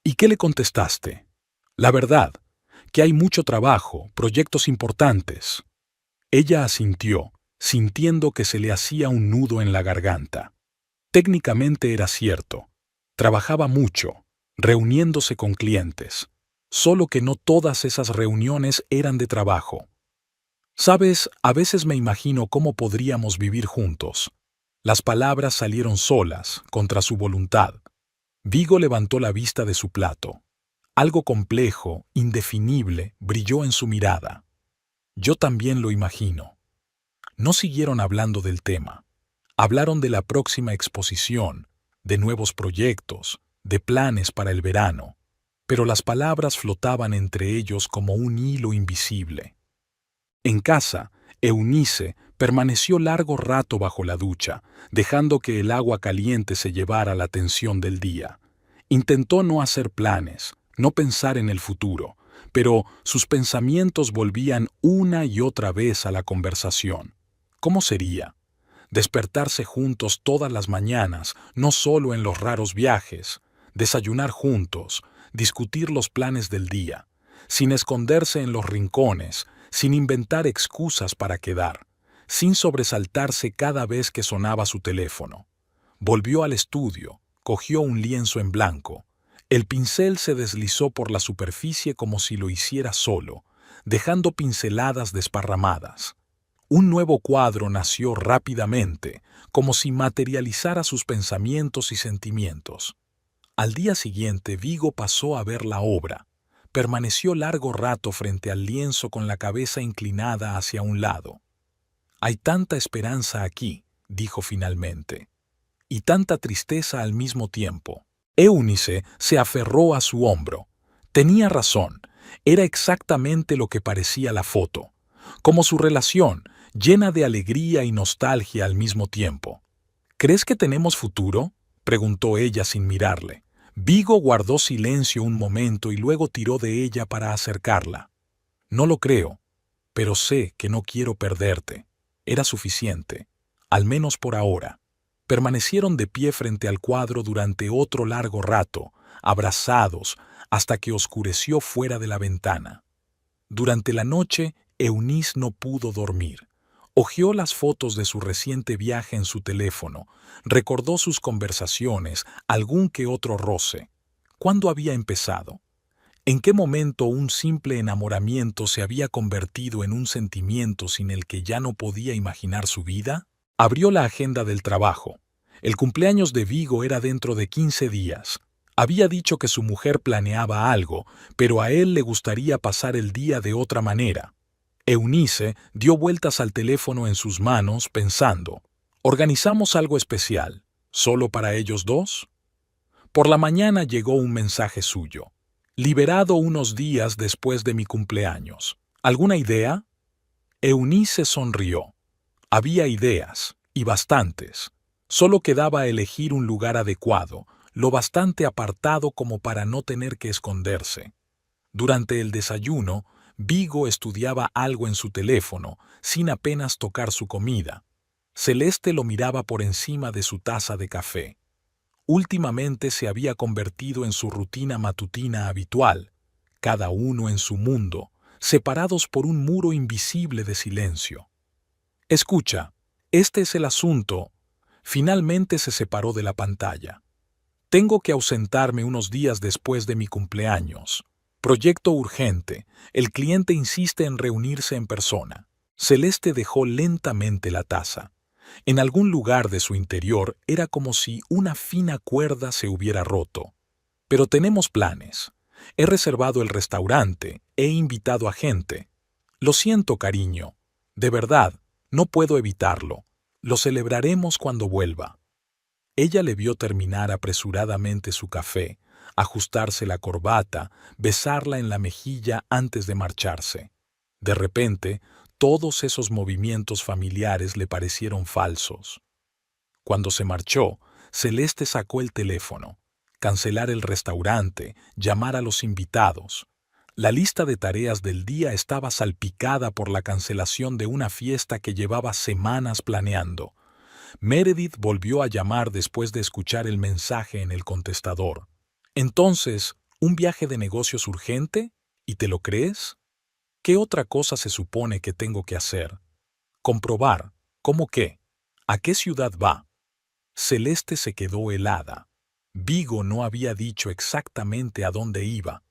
¿Y qué le contestaste? La verdad, que hay mucho trabajo, proyectos importantes. Ella asintió, sintiendo que se le hacía un nudo en la garganta. Técnicamente era cierto. Trabajaba mucho, reuniéndose con clientes. Solo que no todas esas reuniones eran de trabajo. Sabes, a veces me imagino cómo podríamos vivir juntos. Las palabras salieron solas, contra su voluntad. Vigo levantó la vista de su plato. Algo complejo, indefinible, brilló en su mirada. Yo también lo imagino. No siguieron hablando del tema. Hablaron de la próxima exposición, de nuevos proyectos, de planes para el verano, pero las palabras flotaban entre ellos como un hilo invisible. En casa, Eunice permaneció largo rato bajo la ducha, dejando que el agua caliente se llevara la atención del día. Intentó no hacer planes, no pensar en el futuro, pero sus pensamientos volvían una y otra vez a la conversación. ¿Cómo sería? despertarse juntos todas las mañanas, no solo en los raros viajes, desayunar juntos, discutir los planes del día, sin esconderse en los rincones, sin inventar excusas para quedar, sin sobresaltarse cada vez que sonaba su teléfono. Volvió al estudio, cogió un lienzo en blanco. El pincel se deslizó por la superficie como si lo hiciera solo, dejando pinceladas desparramadas. Un nuevo cuadro nació rápidamente, como si materializara sus pensamientos y sentimientos. Al día siguiente, Vigo pasó a ver la obra. Permaneció largo rato frente al lienzo con la cabeza inclinada hacia un lado. «Hay tanta esperanza aquí», dijo finalmente, «y tanta tristeza al mismo tiempo». Eunice se aferró a su hombro. Tenía razón, era exactamente lo que parecía la foto, como su relación, llena de alegría y nostalgia al mismo tiempo. «¿Crees que tenemos futuro?», preguntó ella sin mirarle. Vigo guardó silencio un momento y luego tiró de ella para acercarla. «No lo creo, pero sé que no quiero perderte». Era suficiente, al menos por ahora. Permanecieron de pie frente al cuadro durante otro largo rato, abrazados, hasta que oscureció fuera de la ventana. Durante la noche, Eunice no pudo dormir. Hojeó las fotos de su reciente viaje en su teléfono, recordó sus conversaciones, algún que otro roce. ¿Cuándo había empezado? ¿En qué momento un simple enamoramiento se había convertido en un sentimiento sin el que ya no podía imaginar su vida? Abrió la agenda del trabajo. El cumpleaños de Vigo era dentro de 15 días. Había dicho que su mujer planeaba algo, pero a él le gustaría pasar el día de otra manera. Eunice dio vueltas al teléfono en sus manos pensando, ¿organizamos algo especial, solo para ellos dos? Por la mañana llegó un mensaje suyo. Liberado unos días después de mi cumpleaños. ¿Alguna idea? Eunice sonrió. Había ideas, y bastantes. Solo quedaba elegir un lugar adecuado, lo bastante apartado como para no tener que esconderse. Durante el desayuno, Vigo estudiaba algo en su teléfono, sin apenas tocar su comida. Celeste lo miraba por encima de su taza de café. Últimamente se había convertido en su rutina matutina habitual, cada uno en su mundo, separados por un muro invisible de silencio. «Escucha, este es el asunto». Finalmente se separó de la pantalla. «Tengo que ausentarme unos días después de mi cumpleaños. Proyecto urgente. El cliente insiste en reunirse en persona». Celeste dejó lentamente la taza. En algún lugar de su interior era como si una fina cuerda se hubiera roto. «Pero tenemos planes. He reservado el restaurante, he invitado a gente. Lo siento, cariño. De verdad, no puedo evitarlo. Lo celebraremos cuando vuelva». Ella le vio terminar apresuradamente su café, ajustarse la corbata, besarla en la mejilla antes de marcharse. De repente, todos esos movimientos familiares le parecieron falsos. Cuando se marchó, Celeste sacó el teléfono. Cancelar el restaurante, llamar a los invitados. La lista de tareas del día estaba salpicada por la cancelación de una fiesta que llevaba semanas planeando. Meredith volvió a llamar después de escuchar el mensaje en el contestador. «Entonces, ¿un viaje de negocios urgente? ¿Y te lo crees? ¿Qué otra cosa se supone que tengo que hacer? Comprobar. ¿Cómo qué? ¿A qué ciudad va?» Celeste se quedó helada. Vigo no había dicho exactamente a dónde iba.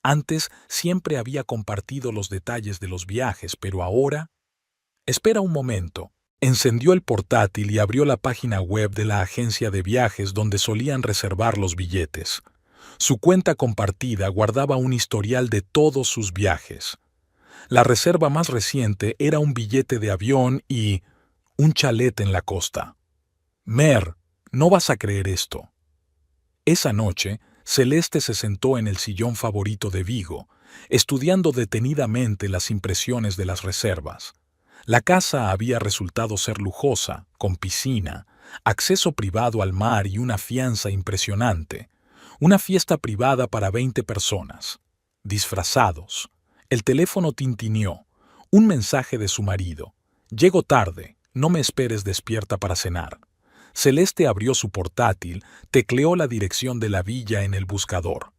Antes siempre había compartido los detalles de los viajes, pero ahora... «Espera un momento». Encendió el portátil y abrió la página web de la agencia de viajes donde solían reservar los billetes. Su cuenta compartida guardaba un historial de todos sus viajes. La reserva más reciente era un billete de avión y un chalet en la costa. «Mer, no vas a creer esto». Esa noche, Celeste se sentó en el sillón favorito de Vigo, estudiando detenidamente las impresiones de las reservas. La casa había resultado ser lujosa, con piscina, acceso privado al mar y una fianza impresionante. Una fiesta privada para 20 personas. Disfrazados. El teléfono tintineó. Un mensaje de su marido. «Llego tarde. No me esperes despierta para cenar. Celeste abrió su portátil, tecleó la dirección de la villa en el buscador.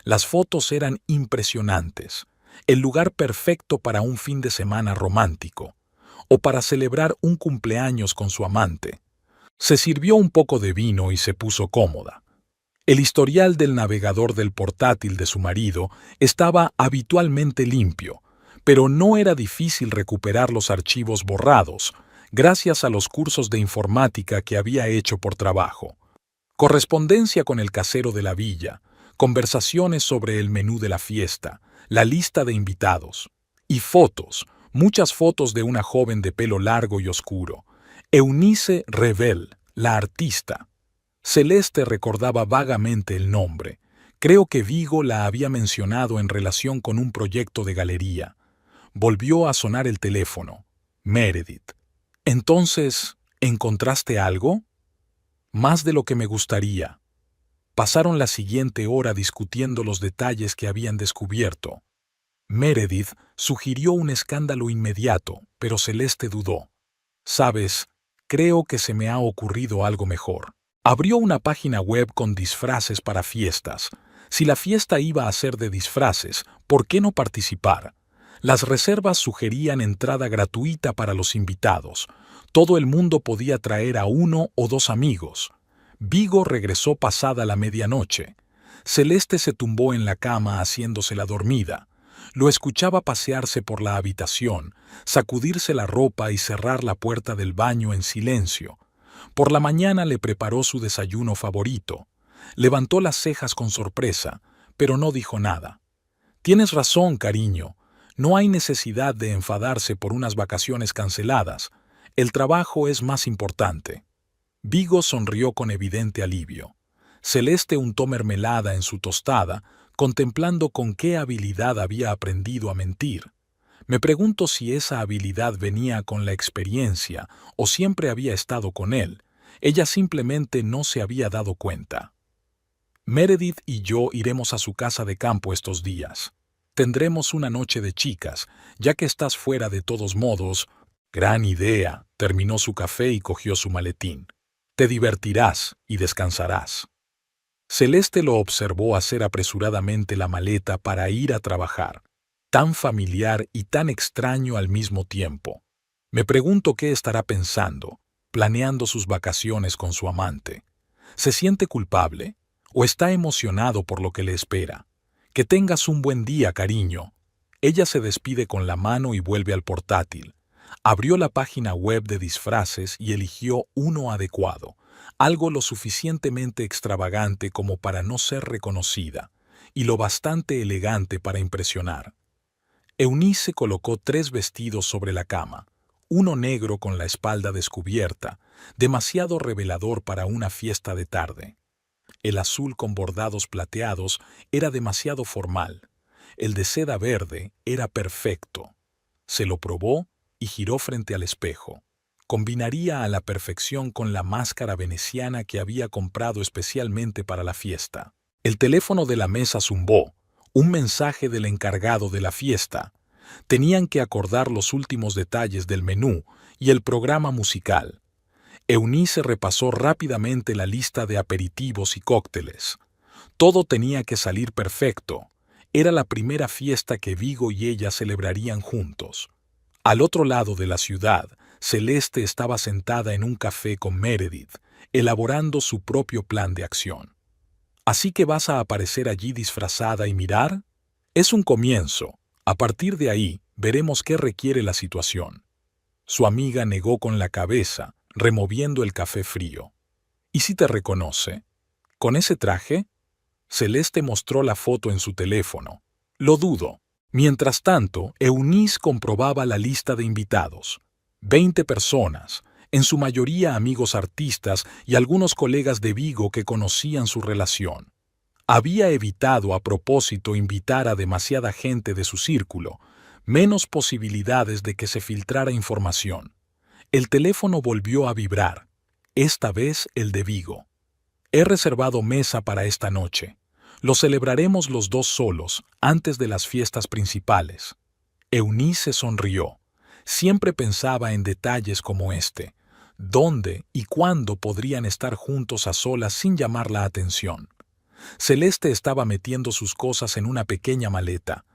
Las fotos eran impresionantes. El lugar perfecto para un fin de semana romántico, o para celebrar un cumpleaños con su amante. Se sirvió un poco de vino y se puso cómoda. El historial del navegador del portátil de su marido estaba habitualmente limpio, pero no era difícil recuperar los archivos borrados, gracias a los cursos de informática que había hecho por trabajo. Correspondencia con el casero de la villa, conversaciones sobre el menú de la fiesta, la lista de invitados. Y fotos, muchas fotos de una joven de pelo largo y oscuro. Eunice Revel, la artista. Celeste recordaba vagamente el nombre. Creo que Vigo la había mencionado en relación con un proyecto de galería. Volvió a sonar el teléfono. Meredith. Entonces, ¿encontraste algo? Más de lo que me gustaría. Pasaron la siguiente hora discutiendo los detalles que habían descubierto. Meredith sugirió un escándalo inmediato, pero Celeste dudó. «Sabes, creo que se me ha ocurrido algo mejor». Abrió una página web con disfraces para fiestas. Si la fiesta iba a ser de disfraces, ¿por qué no participar? Las reservas sugerían entrada gratuita para los invitados. Todo el mundo podía traer a 1 o 2 amigos. Vigo regresó pasada la medianoche. Celeste se tumbó en la cama haciéndose la dormida. Lo escuchaba pasearse por la habitación, sacudirse la ropa y cerrar la puerta del baño en silencio. Por la mañana le preparó su desayuno favorito. Levantó las cejas con sorpresa, pero no dijo nada. «Tienes razón, cariño. No hay necesidad de enfadarse por unas vacaciones canceladas. El trabajo es más importante». Vigo sonrió con evidente alivio. Celeste untó mermelada en su tostada, contemplando con qué habilidad había aprendido a mentir. Me pregunto si esa habilidad venía con la experiencia o siempre había estado con él. Ella simplemente no se había dado cuenta. Meredith y yo iremos a su casa de campo estos días. Tendremos una noche de chicas, ya que estás fuera de todos modos. Gran idea. Terminó su café y cogió su maletín. Te divertirás y descansarás. Celeste lo observó hacer apresuradamente la maleta para ir a trabajar. Tan familiar y tan extraño al mismo tiempo. Me pregunto qué estará pensando, planeando sus vacaciones con su amante. ¿Se siente culpable o está emocionado por lo que le espera? Que tengas un buen día, cariño. Ella se despide con la mano y vuelve al portátil. Abrió la página web de disfraces y eligió uno adecuado, algo lo suficientemente extravagante como para no ser reconocida, y lo bastante elegante para impresionar. Eunice colocó 3 vestidos sobre la cama, uno negro con la espalda descubierta, demasiado revelador para una fiesta de tarde. El azul con bordados plateados era demasiado formal. El de seda verde era perfecto. Se lo probó y giró frente al espejo. Combinaría a la perfección con la máscara veneciana que había comprado especialmente para la fiesta. El teléfono de la mesa zumbó, un mensaje del encargado de la fiesta. Tenían que acordar los últimos detalles del menú y el programa musical. Eunice repasó rápidamente la lista de aperitivos y cócteles. Todo tenía que salir perfecto. Era la primera fiesta que Vigo y ella celebrarían juntos. Al otro lado de la ciudad, Celeste estaba sentada en un café con Meredith, elaborando su propio plan de acción. ¿Así que vas a aparecer allí disfrazada y mirar? Es un comienzo. A partir de ahí, veremos qué requiere la situación. Su amiga negó con la cabeza, removiendo el café frío. ¿Y si te reconoce? ¿Con ese traje? Celeste mostró la foto en su teléfono. Lo dudo. Mientras tanto, Eunice comprobaba la lista de invitados. 20 personas, en su mayoría amigos artistas y algunos colegas de Vigo que conocían su relación. Había evitado a propósito invitar a demasiada gente de su círculo, menos posibilidades de que se filtrara información. El teléfono volvió a vibrar, esta vez el de Vigo. He reservado mesa para esta noche. Lo celebraremos los 2 solos, antes de las fiestas principales. Eunice sonrió. Siempre pensaba en detalles como este. ¿Dónde y cuándo podrían estar juntos a solas sin llamar la atención? Celeste estaba metiendo sus cosas en una pequeña maleta.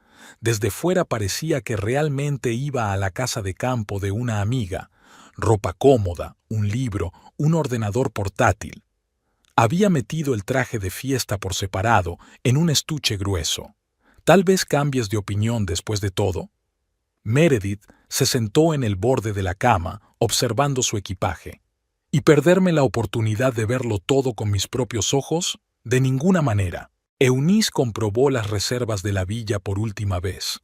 Desde fuera parecía que realmente iba a la casa de campo de una amiga. Ropa cómoda, un libro, un ordenador portátil. Había metido el traje de fiesta por separado en un estuche grueso. Tal vez cambies de opinión después de todo. Meredith se sentó en el borde de la cama, observando su equipaje. ¿Y perderme la oportunidad de verlo todo con mis propios ojos? De ninguna manera. Eunice comprobó las reservas de la villa por última vez.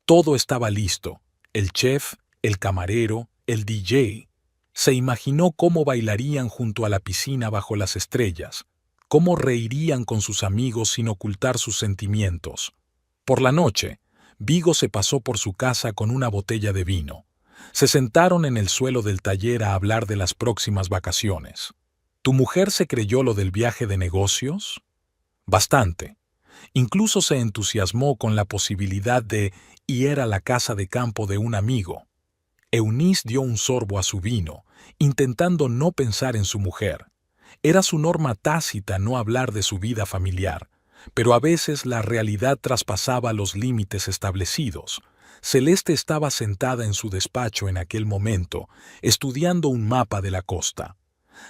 Todo estaba listo. El chef, el camarero, el DJ. Se imaginó cómo bailarían junto a la piscina bajo las estrellas, cómo reirían con sus amigos sin ocultar sus sentimientos. Por la noche, Vigo se pasó por su casa con una botella de vino. Se sentaron en el suelo del taller a hablar de las próximas vacaciones. ¿Tu mujer se creyó lo del viaje de negocios? Bastante. Incluso se entusiasmó con la posibilidad de ir a la casa de campo de un amigo. Eunice dio un sorbo a su vino, intentando no pensar en su mujer. Era su norma tácita no hablar de su vida familiar, pero a veces la realidad traspasaba los límites establecidos. Celeste estaba sentada en su despacho en aquel momento, estudiando un mapa de la costa.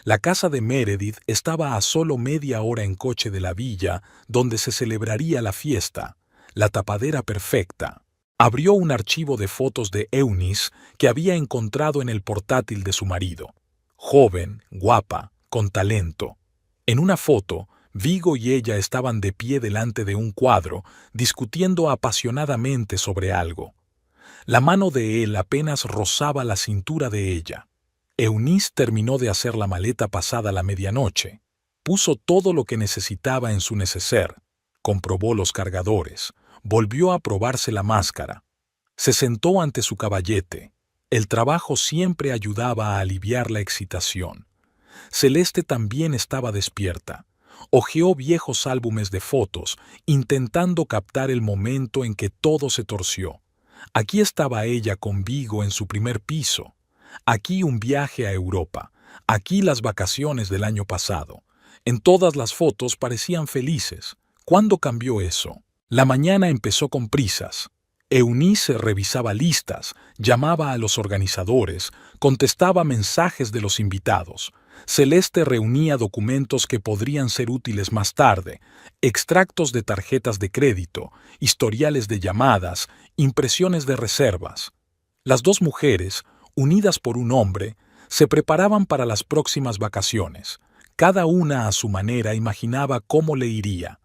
La casa de Meredith estaba a solo media hora en coche de la villa donde se celebraría la fiesta, la tapadera perfecta. Abrió un archivo de fotos de Eunice que había encontrado en el portátil de su marido. Joven, guapa, con talento. En una foto, Vigo y ella estaban de pie delante de un cuadro, discutiendo apasionadamente sobre algo. La mano de él apenas rozaba la cintura de ella. Eunice terminó de hacer la maleta pasada la medianoche. Puso todo lo que necesitaba en su neceser. Comprobó los cargadores. Volvió a probarse la máscara. Se sentó ante su caballete. El trabajo siempre ayudaba a aliviar la excitación. Celeste también estaba despierta. Hojeó viejos álbumes de fotos, intentando captar el momento en que todo se torció. Aquí estaba ella con Vigo en su primer piso. Aquí un viaje a Europa. Aquí las vacaciones del año pasado. En todas las fotos parecían felices. ¿Cuándo cambió eso? La mañana empezó con prisas. Eunice revisaba listas, llamaba a los organizadores, contestaba mensajes de los invitados. Celeste reunía documentos que podrían ser útiles más tarde, extractos de tarjetas de crédito, historiales de llamadas, impresiones de reservas. Las dos mujeres, unidas por un hombre, se preparaban para las próximas vacaciones. Cada una a su manera imaginaba cómo le iría.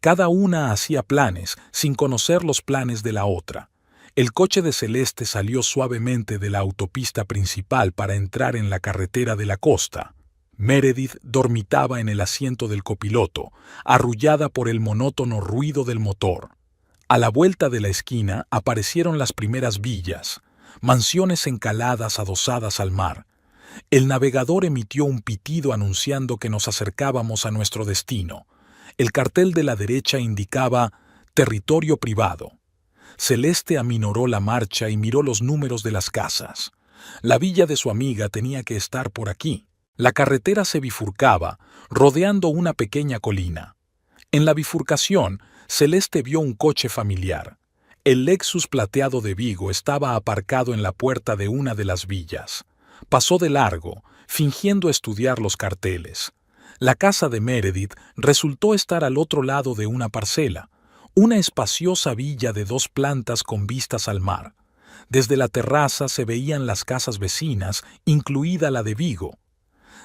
Cada una hacía planes sin conocer los planes de la otra. El coche de Celeste salió suavemente de la autopista principal para entrar en la carretera de la costa. Meredith dormitaba en el asiento del copiloto, arrullada por el monótono ruido del motor. A la vuelta de la esquina aparecieron las primeras villas, mansiones encaladas adosadas al mar. El navegador emitió un pitido anunciando que nos acercábamos a nuestro destino. El cartel de la derecha indicaba «Territorio privado». Celeste aminoró la marcha y miró los números de las casas. La villa de su amiga tenía que estar por aquí. La carretera se bifurcaba, rodeando una pequeña colina. En la bifurcación, Celeste vio un coche familiar. El Lexus plateado de Vigo estaba aparcado en la puerta de una de las villas. Pasó de largo, fingiendo estudiar los carteles. La casa de Meredith resultó estar al otro lado de una parcela, una espaciosa villa de 2 plantas con vistas al mar. Desde la terraza se veían las casas vecinas, incluida la de Vigo.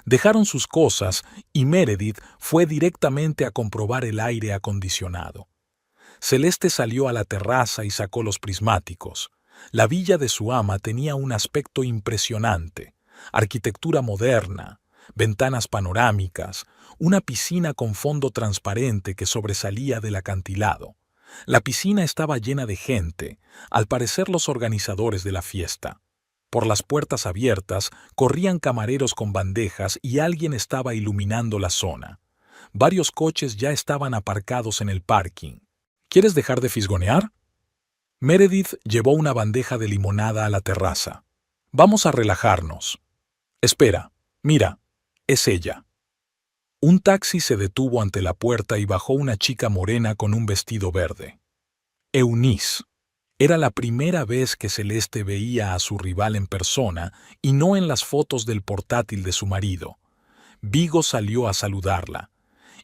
Dejaron sus cosas y Meredith fue directamente a comprobar el aire acondicionado. Celeste salió a la terraza y sacó los prismáticos. La villa de su ama tenía un aspecto impresionante, arquitectura moderna, ventanas panorámicas, una piscina con fondo transparente que sobresalía del acantilado. La piscina estaba llena de gente, al parecer los organizadores de la fiesta. Por las puertas abiertas corrían camareros con bandejas y alguien estaba iluminando la zona. Varios coches ya estaban aparcados en el parking. ¿Quieres dejar de fisgonear? Meredith llevó una bandeja de limonada a la terraza. Vamos a relajarnos. Espera, mira, es ella. Un taxi se detuvo ante la puerta y bajó una chica morena con un vestido verde. Eunice. Era la primera vez que Celeste veía a su rival en persona y no en las fotos del portátil de su marido. Vigo salió a saludarla.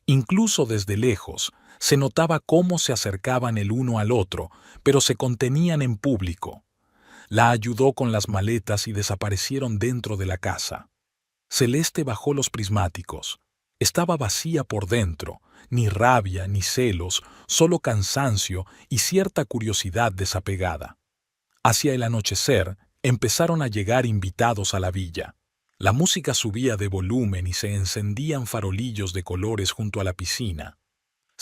Incluso desde lejos, se notaba cómo se acercaban el uno al otro, pero se contenían en público. La ayudó con las maletas y desaparecieron dentro de la casa. Celeste bajó los prismáticos. Estaba vacía por dentro, ni rabia ni celos, solo cansancio y cierta curiosidad desapegada. Hacia el anochecer, empezaron a llegar invitados a la villa. La música subía de volumen y se encendían farolillos de colores junto a la piscina.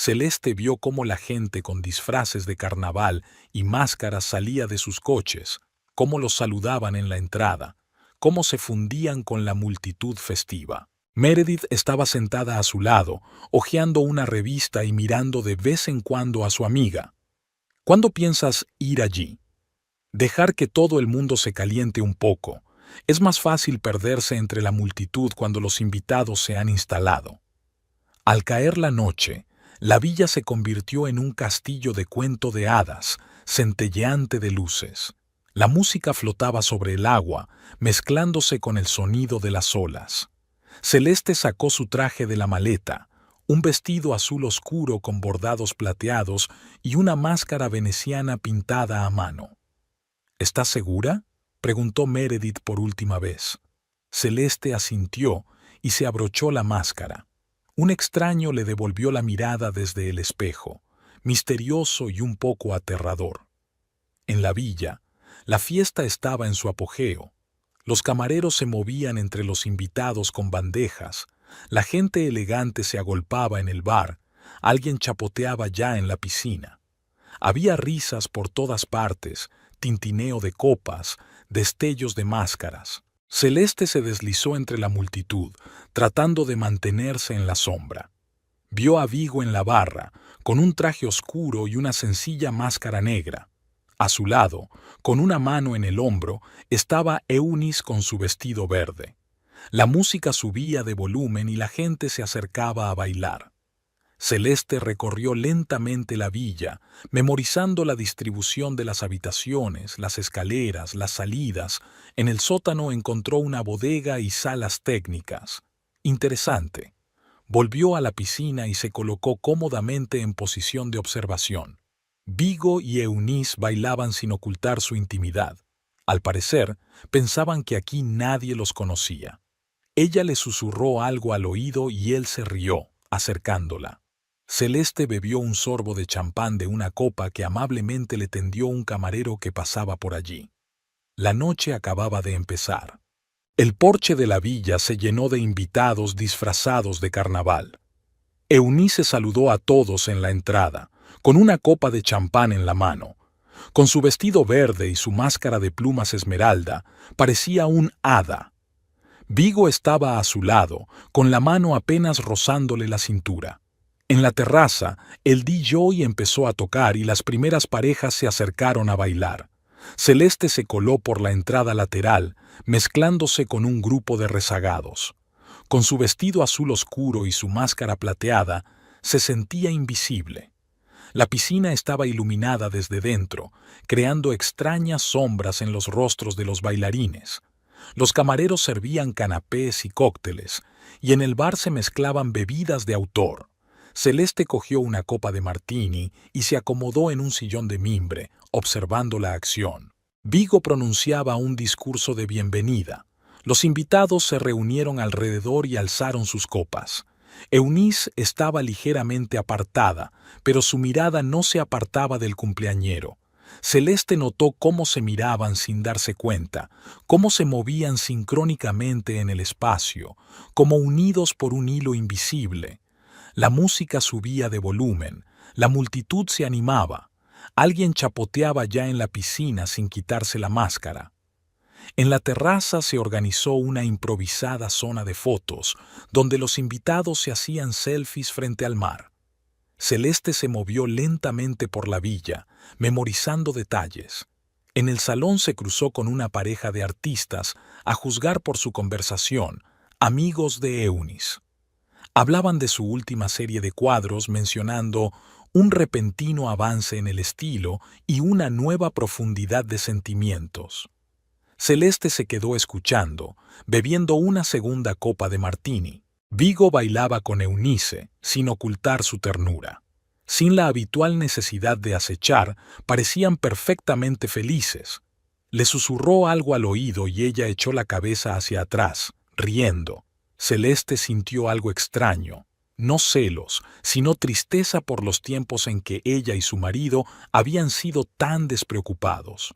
Celeste vio cómo la gente con disfraces de carnaval y máscaras salía de sus coches, cómo los saludaban en la entrada, cómo se fundían con la multitud festiva. Meredith estaba sentada a su lado, hojeando una revista y mirando de vez en cuando a su amiga. ¿Cuándo piensas ir allí? Dejar que todo el mundo se caliente un poco. Es más fácil perderse entre la multitud cuando los invitados se han instalado. Al caer la noche, la villa se convirtió en un castillo de cuento de hadas, centelleante de luces. La música flotaba sobre el agua, mezclándose con el sonido de las olas. Celeste sacó su traje de la maleta, un vestido azul oscuro con bordados plateados y una máscara veneciana pintada a mano. ¿Estás segura?, preguntó Meredith por última vez. Celeste asintió y se abrochó la máscara. Un extraño le devolvió la mirada desde el espejo, misterioso y un poco aterrador. En la villa, la fiesta estaba en su apogeo. Los camareros se movían entre los invitados con bandejas, la gente elegante se agolpaba en el bar, alguien chapoteaba ya en la piscina. Había risas por todas partes, tintineo de copas, destellos de máscaras. Celeste se deslizó entre la multitud, tratando de mantenerse en la sombra. Vio a Vigo en la barra, con un traje oscuro y una sencilla máscara negra. A su lado, con una mano en el hombro, estaba Eunice con su vestido verde. La música subía de volumen y la gente se acercaba a bailar. Celeste recorrió lentamente la villa, memorizando la distribución de las habitaciones, las escaleras, las salidas. En el sótano encontró una bodega y salas técnicas. Interesante. Volvió a la piscina y se colocó cómodamente en posición de observación. Vigo y Eunice bailaban sin ocultar su intimidad. Al parecer, pensaban que aquí nadie los conocía. Ella le susurró algo al oído y él se rió, acercándola. Celeste bebió un sorbo de champán de una copa que amablemente le tendió un camarero que pasaba por allí. La noche acababa de empezar. El porche de la villa se llenó de invitados disfrazados de carnaval. Eunice saludó a todos en la entrada, con una copa de champán en la mano. Con su vestido verde y su máscara de plumas esmeralda, parecía un hada. Vigo estaba a su lado, con la mano apenas rozándole la cintura. En la terraza, el DJ empezó a tocar y las primeras parejas se acercaron a bailar. Celeste se coló por la entrada lateral, mezclándose con un grupo de rezagados. Con su vestido azul oscuro y su máscara plateada, se sentía invisible. La piscina estaba iluminada desde dentro, creando extrañas sombras en los rostros de los bailarines. Los camareros servían canapés y cócteles, y en el bar se mezclaban bebidas de autor. Celeste cogió una copa de martini y se acomodó en un sillón de mimbre, observando la acción. Vigo pronunciaba un discurso de bienvenida. Los invitados se reunieron alrededor y alzaron sus copas. Eunice estaba ligeramente apartada, pero su mirada no se apartaba del cumpleañero. Celeste notó cómo se miraban sin darse cuenta, cómo se movían sincrónicamente en el espacio, como unidos por un hilo invisible. La música subía de volumen, la multitud se animaba. Alguien chapoteaba ya en la piscina sin quitarse la máscara. En la terraza se organizó una improvisada zona de fotos, donde los invitados se hacían selfies frente al mar. Celeste se movió lentamente por la villa, memorizando detalles. En el salón se cruzó con una pareja de artistas, a juzgar por su conversación, amigos de Eunice. Hablaban de su última serie de cuadros mencionando un repentino avance en el estilo y una nueva profundidad de sentimientos. Celeste se quedó escuchando, bebiendo una segunda copa de martini. Vigo bailaba con Eunice, sin ocultar su ternura. Sin la habitual necesidad de acechar, parecían perfectamente felices. Le susurró algo al oído y ella echó la cabeza hacia atrás, riendo. Celeste sintió algo extraño, no celos, sino tristeza por los tiempos en que ella y su marido habían sido tan despreocupados.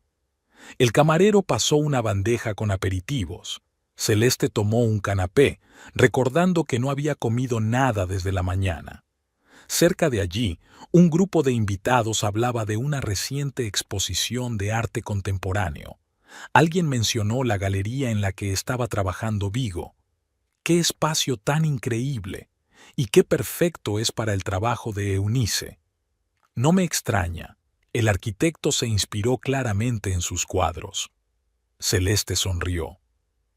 El camarero pasó una bandeja con aperitivos. Celeste tomó un canapé, recordando que no había comido nada desde la mañana. Cerca de allí, un grupo de invitados hablaba de una reciente exposición de arte contemporáneo. Alguien mencionó la galería en la que estaba trabajando Vigo. ¡Qué espacio tan increíble! Y qué perfecto es para el trabajo de Eunice. No me extraña. El arquitecto se inspiró claramente en sus cuadros. Celeste sonrió.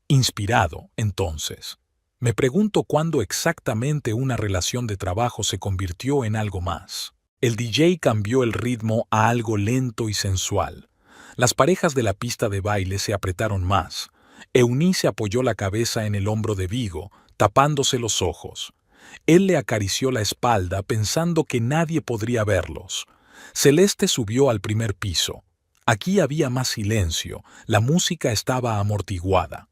Inspirado, entonces. Me pregunto cuándo exactamente una relación de trabajo se convirtió en algo más. El DJ cambió el ritmo a algo lento y sensual. Las parejas de la pista de baile se apretaron más. Eunice apoyó la cabeza en el hombro de Vigo, tapándose los ojos. Él le acarició la espalda pensando que nadie podría verlos. Celeste subió al primer piso. Aquí había más silencio, la música estaba amortiguada.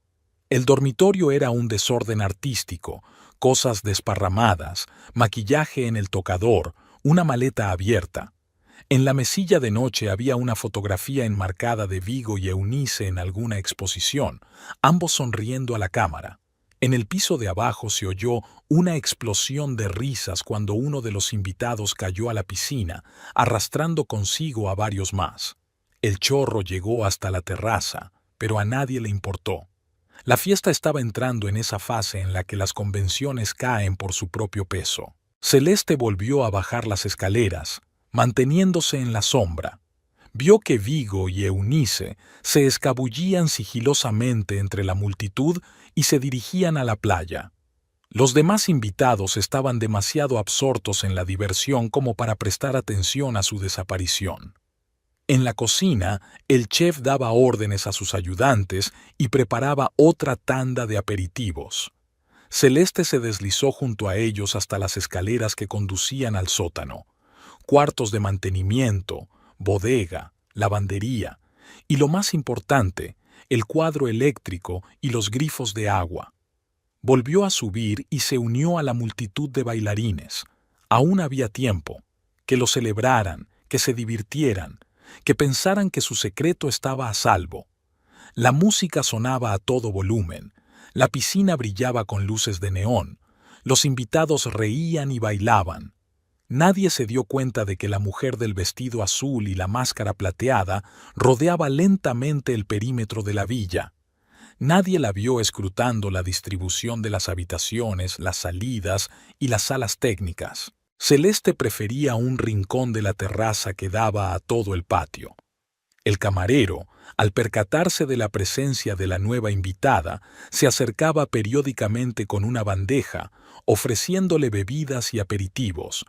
El dormitorio era un desorden artístico, cosas desparramadas, maquillaje en el tocador, una maleta abierta. En la mesilla de noche había una fotografía enmarcada de Vigo y Eunice en alguna exposición, ambos sonriendo a la cámara. En el piso de abajo se oyó una explosión de risas cuando uno de los invitados cayó a la piscina, arrastrando consigo a varios más. El chorro llegó hasta la terraza, pero a nadie le importó. La fiesta estaba entrando en esa fase en la que las convenciones caen por su propio peso. Celeste volvió a bajar las escaleras, manteniéndose en la sombra. Vio que Vigo y Eunice se escabullían sigilosamente entre la multitud y se dirigían a la playa. Los demás invitados estaban demasiado absortos en la diversión como para prestar atención a su desaparición. En la cocina, el chef daba órdenes a sus ayudantes y preparaba otra tanda de aperitivos. Celeste se deslizó junto a ellos hasta las escaleras que conducían al sótano. Cuartos de mantenimiento, bodega, lavandería y, lo más importante, el cuadro eléctrico y los grifos de agua. Volvió a subir y se unió a la multitud de bailarines. Aún había tiempo. Que lo celebraran, que se divirtieran, que pensaran que su secreto estaba a salvo. La música sonaba a todo volumen. La piscina brillaba con luces de neón. Los invitados reían y bailaban. Nadie se dio cuenta de que la mujer del vestido azul y la máscara plateada rodeaba lentamente el perímetro de la villa. Nadie la vio escrutando la distribución de las habitaciones, las salidas y las salas técnicas. Celeste prefería un rincón de la terraza que daba a todo el patio. El camarero, al percatarse de la presencia de la nueva invitada, se acercaba periódicamente con una bandeja, ofreciéndole bebidas y aperitivos.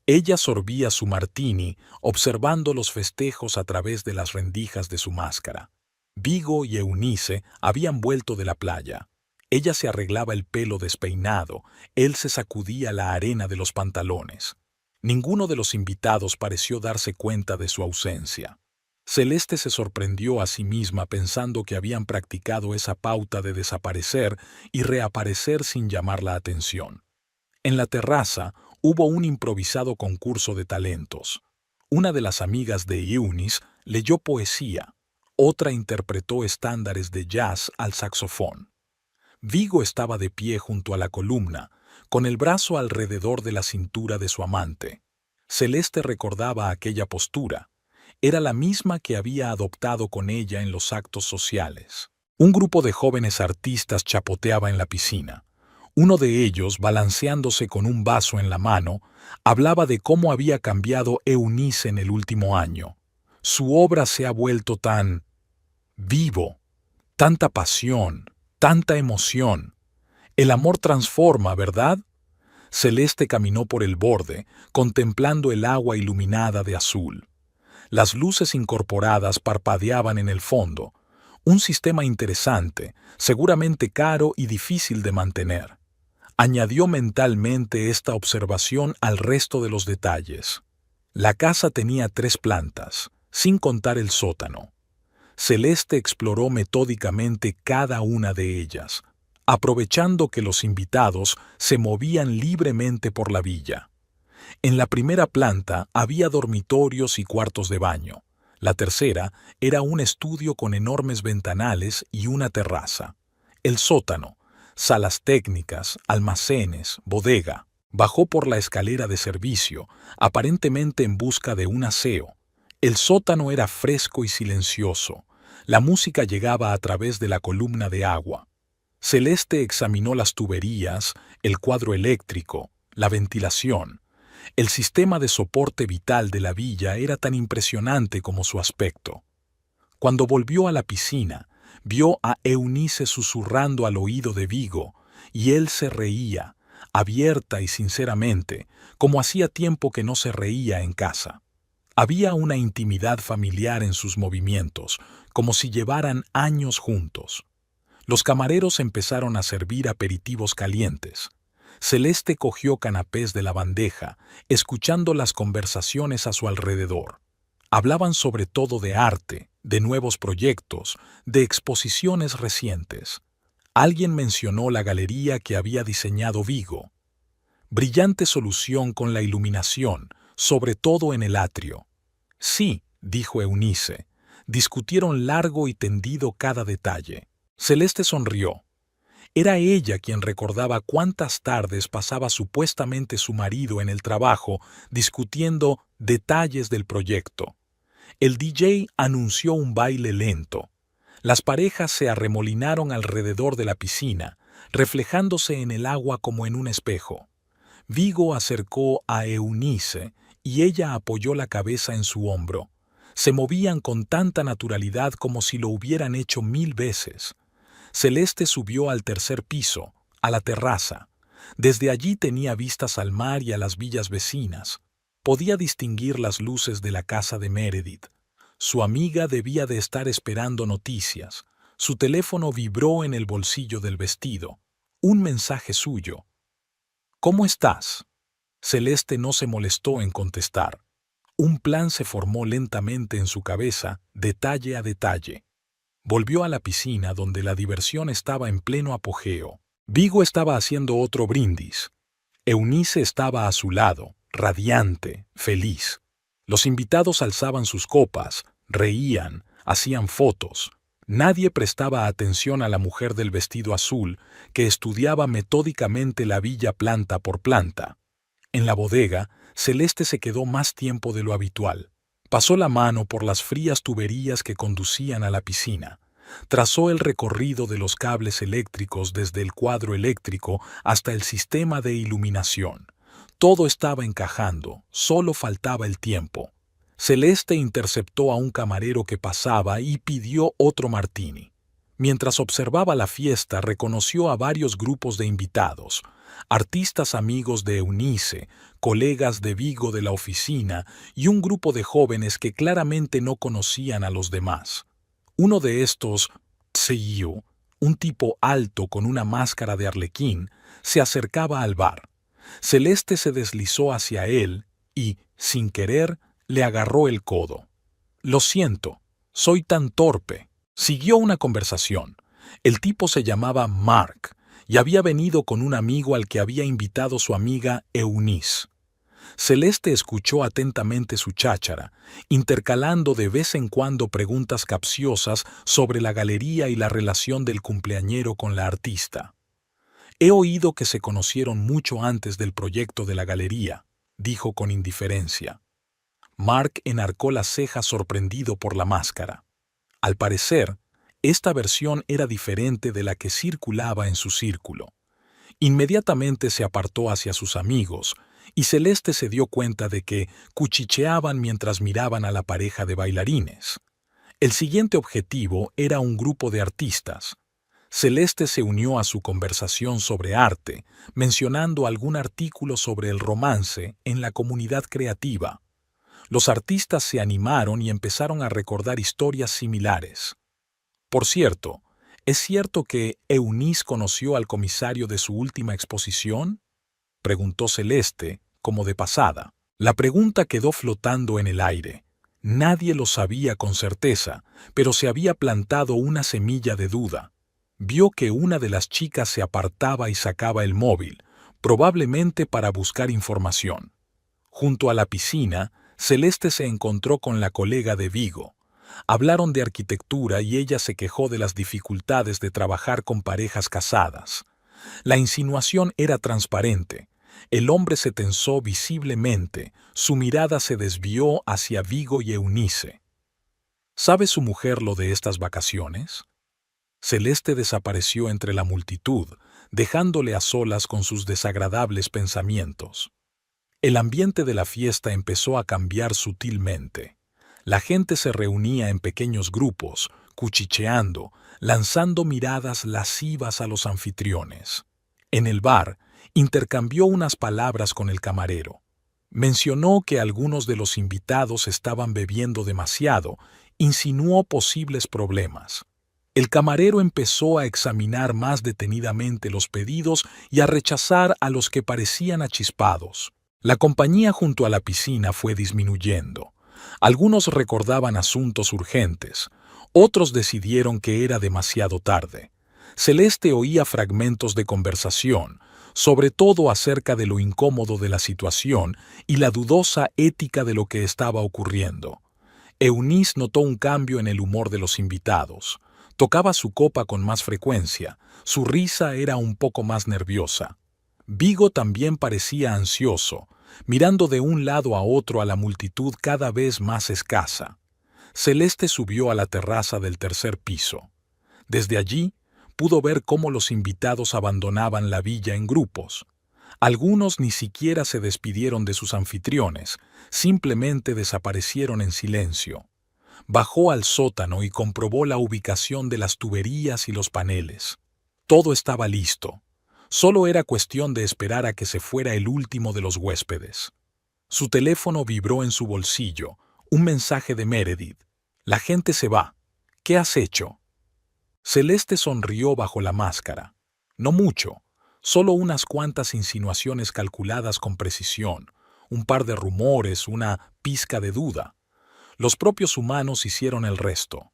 Ella sorbía su martini, observando los festejos a través de las rendijas de su máscara. Vigo y Eunice habían vuelto de la playa. Ella se arreglaba el pelo despeinado, él se sacudía la arena de los pantalones. Ninguno de los invitados pareció darse cuenta de su ausencia. Celeste se sorprendió a sí misma pensando que habían practicado esa pauta de desaparecer y reaparecer sin llamar la atención. En la terraza hubo un improvisado concurso de talentos. Una de las amigas de Eunice leyó poesía, otra interpretó estándares de jazz al saxofón. Vigo estaba de pie junto a la columna, con el brazo alrededor de la cintura de su amante. Celeste recordaba aquella postura. Era la misma que había adoptado con ella en los actos sociales. Un grupo de jóvenes artistas chapoteaba en la piscina. Uno de ellos, balanceándose con un vaso en la mano, hablaba de cómo había cambiado Eunice en el último año. Su obra se ha vuelto tan vivo, tanta pasión, tanta emoción. El amor transforma, ¿verdad? Celeste caminó por el borde, contemplando el agua iluminada de azul. Las luces incorporadas parpadeaban en el fondo, un sistema interesante, seguramente caro y difícil de mantener. Añadió mentalmente esta observación al resto de los detalles. La casa tenía 3 plantas, sin contar el sótano. Celeste exploró metódicamente cada una de ellas, aprovechando que los invitados se movían libremente por la villa. En la primera planta había dormitorios y cuartos de baño. La tercera era un estudio con enormes ventanales y una terraza. El sótano, salas técnicas, almacenes, bodega. Bajó por la escalera de servicio, aparentemente en busca de un aseo. El sótano era fresco y silencioso. La música llegaba a través de la columna de agua. Celeste examinó las tuberías, el cuadro eléctrico, la ventilación. El sistema de soporte vital de la villa era tan impresionante como su aspecto. Cuando volvió a la piscina, vio a Eunice susurrando al oído de Vigo, y él se reía, abierta y sinceramente, como hacía tiempo que no se reía en casa. Había una intimidad familiar en sus movimientos, como si llevaran años juntos. Los camareros empezaron a servir aperitivos calientes. Celeste cogió canapés de la bandeja, escuchando las conversaciones a su alrededor. Hablaban sobre todo de arte, de nuevos proyectos, de exposiciones recientes. Alguien mencionó la galería que había diseñado Vigo. Brillante solución con la iluminación, sobre todo en el atrio. Sí, dijo Eunice. Discutieron largo y tendido cada detalle. Celeste sonrió. Era ella quien recordaba cuántas tardes pasaba supuestamente su marido en el trabajo discutiendo detalles del proyecto. El DJ anunció un baile lento. Las parejas se arremolinaron alrededor de la piscina, reflejándose en el agua como en un espejo. Vigo acercó a Eunice y ella apoyó la cabeza en su hombro. Se movían con tanta naturalidad como si lo hubieran hecho 1000 veces. Celeste subió al 3er piso, a la terraza. Desde allí tenía vistas al mar y a las villas vecinas. Podía distinguir las luces de la casa de Meredith. Su amiga debía de estar esperando noticias. Su teléfono vibró en el bolsillo del vestido. Un mensaje suyo. ¿Cómo estás? Celeste no se molestó en contestar. Un plan se formó lentamente en su cabeza, detalle a detalle. Volvió a la piscina donde la diversión estaba en pleno apogeo. Vigo estaba haciendo otro brindis. Eunice estaba a su lado, radiante, feliz. Los invitados alzaban sus copas, reían, hacían fotos. Nadie prestaba atención a la mujer del vestido azul, que estudiaba metódicamente la villa planta por planta. En la bodega, Celeste se quedó más tiempo de lo habitual. Pasó la mano por las frías tuberías que conducían a la piscina. Trazó el recorrido de los cables eléctricos desde el cuadro eléctrico hasta el sistema de iluminación. Todo estaba encajando, solo faltaba el tiempo. Celeste interceptó a un camarero que pasaba y pidió otro martini. Mientras observaba la fiesta, reconoció a varios grupos de invitados. Artistas amigos de Eunice, colegas de Vigo de la oficina y un grupo de jóvenes que claramente no conocían a los demás. Uno de estos, Tseyu, un tipo alto con una máscara de arlequín, se acercaba al bar. Celeste se deslizó hacia él y, sin querer, le agarró el codo. «Lo siento, soy tan torpe». Siguió una conversación. El tipo se llamaba Mark y había venido con un amigo al que había invitado su amiga Eunice. Celeste escuchó atentamente su cháchara, intercalando de vez en cuando preguntas capciosas sobre la galería y la relación del cumpleañero con la artista. «He oído que se conocieron mucho antes del proyecto de la galería», dijo con indiferencia. Mark enarcó las cejas sorprendido por la máscara. Al parecer, esta versión era diferente de la que circulaba en su círculo. Inmediatamente se apartó hacia sus amigos, y Celeste se dio cuenta de que cuchicheaban mientras miraban a la pareja de bailarines. El siguiente objetivo era un grupo de artistas. Celeste se unió a su conversación sobre arte, mencionando algún artículo sobre el romance en la comunidad creativa. Los artistas se animaron y empezaron a recordar historias similares. Por cierto, ¿es cierto que Eunice conoció al comisario de su última exposición?, preguntó Celeste, como de pasada. La pregunta quedó flotando en el aire. Nadie lo sabía con certeza, pero se había plantado una semilla de duda. Vio que una de las chicas se apartaba y sacaba el móvil, probablemente para buscar información. Junto a la piscina, Celeste se encontró con la colega de Vigo. Hablaron de arquitectura y ella se quejó de las dificultades de trabajar con parejas casadas. La insinuación era transparente. El hombre se tensó visiblemente, su mirada se desvió hacia Vigo y Eunice. ¿Sabe su mujer lo de estas vacaciones? Celeste desapareció entre la multitud, dejándole a solas con sus desagradables pensamientos. El ambiente de la fiesta empezó a cambiar sutilmente. La gente se reunía en pequeños grupos, cuchicheando, lanzando miradas lascivas a los anfitriones. En el bar, intercambió unas palabras con el camarero. Mencionó que algunos de los invitados estaban bebiendo demasiado, insinuó posibles problemas. El camarero empezó a examinar más detenidamente los pedidos y a rechazar a los que parecían achispados. La compañía junto a la piscina fue disminuyendo. Algunos recordaban asuntos urgentes, otros decidieron que era demasiado tarde. Celeste oía fragmentos de conversación, sobre todo acerca de lo incómodo de la situación y la dudosa ética de lo que estaba ocurriendo. Eunice notó un cambio en el humor de los invitados. Tocaba su copa con más frecuencia, su risa era un poco más nerviosa. Vigo también parecía ansioso, mirando de un lado a otro a la multitud cada vez más escasa. Celeste subió a la terraza del tercer piso. Desde allí, pudo ver cómo los invitados abandonaban la villa en grupos. Algunos ni siquiera se despidieron de sus anfitriones, simplemente desaparecieron en silencio. Bajó al sótano y comprobó la ubicación de las tuberías y los paneles. Todo estaba listo. Solo era cuestión de esperar a que se fuera el último de los huéspedes. Su teléfono vibró en su bolsillo, un mensaje de Meredith. «La gente se va. ¿Qué has hecho?» Celeste sonrió bajo la máscara. No mucho, solo unas cuantas insinuaciones calculadas con precisión, un par de rumores, una pizca de duda. Los propios humanos hicieron el resto.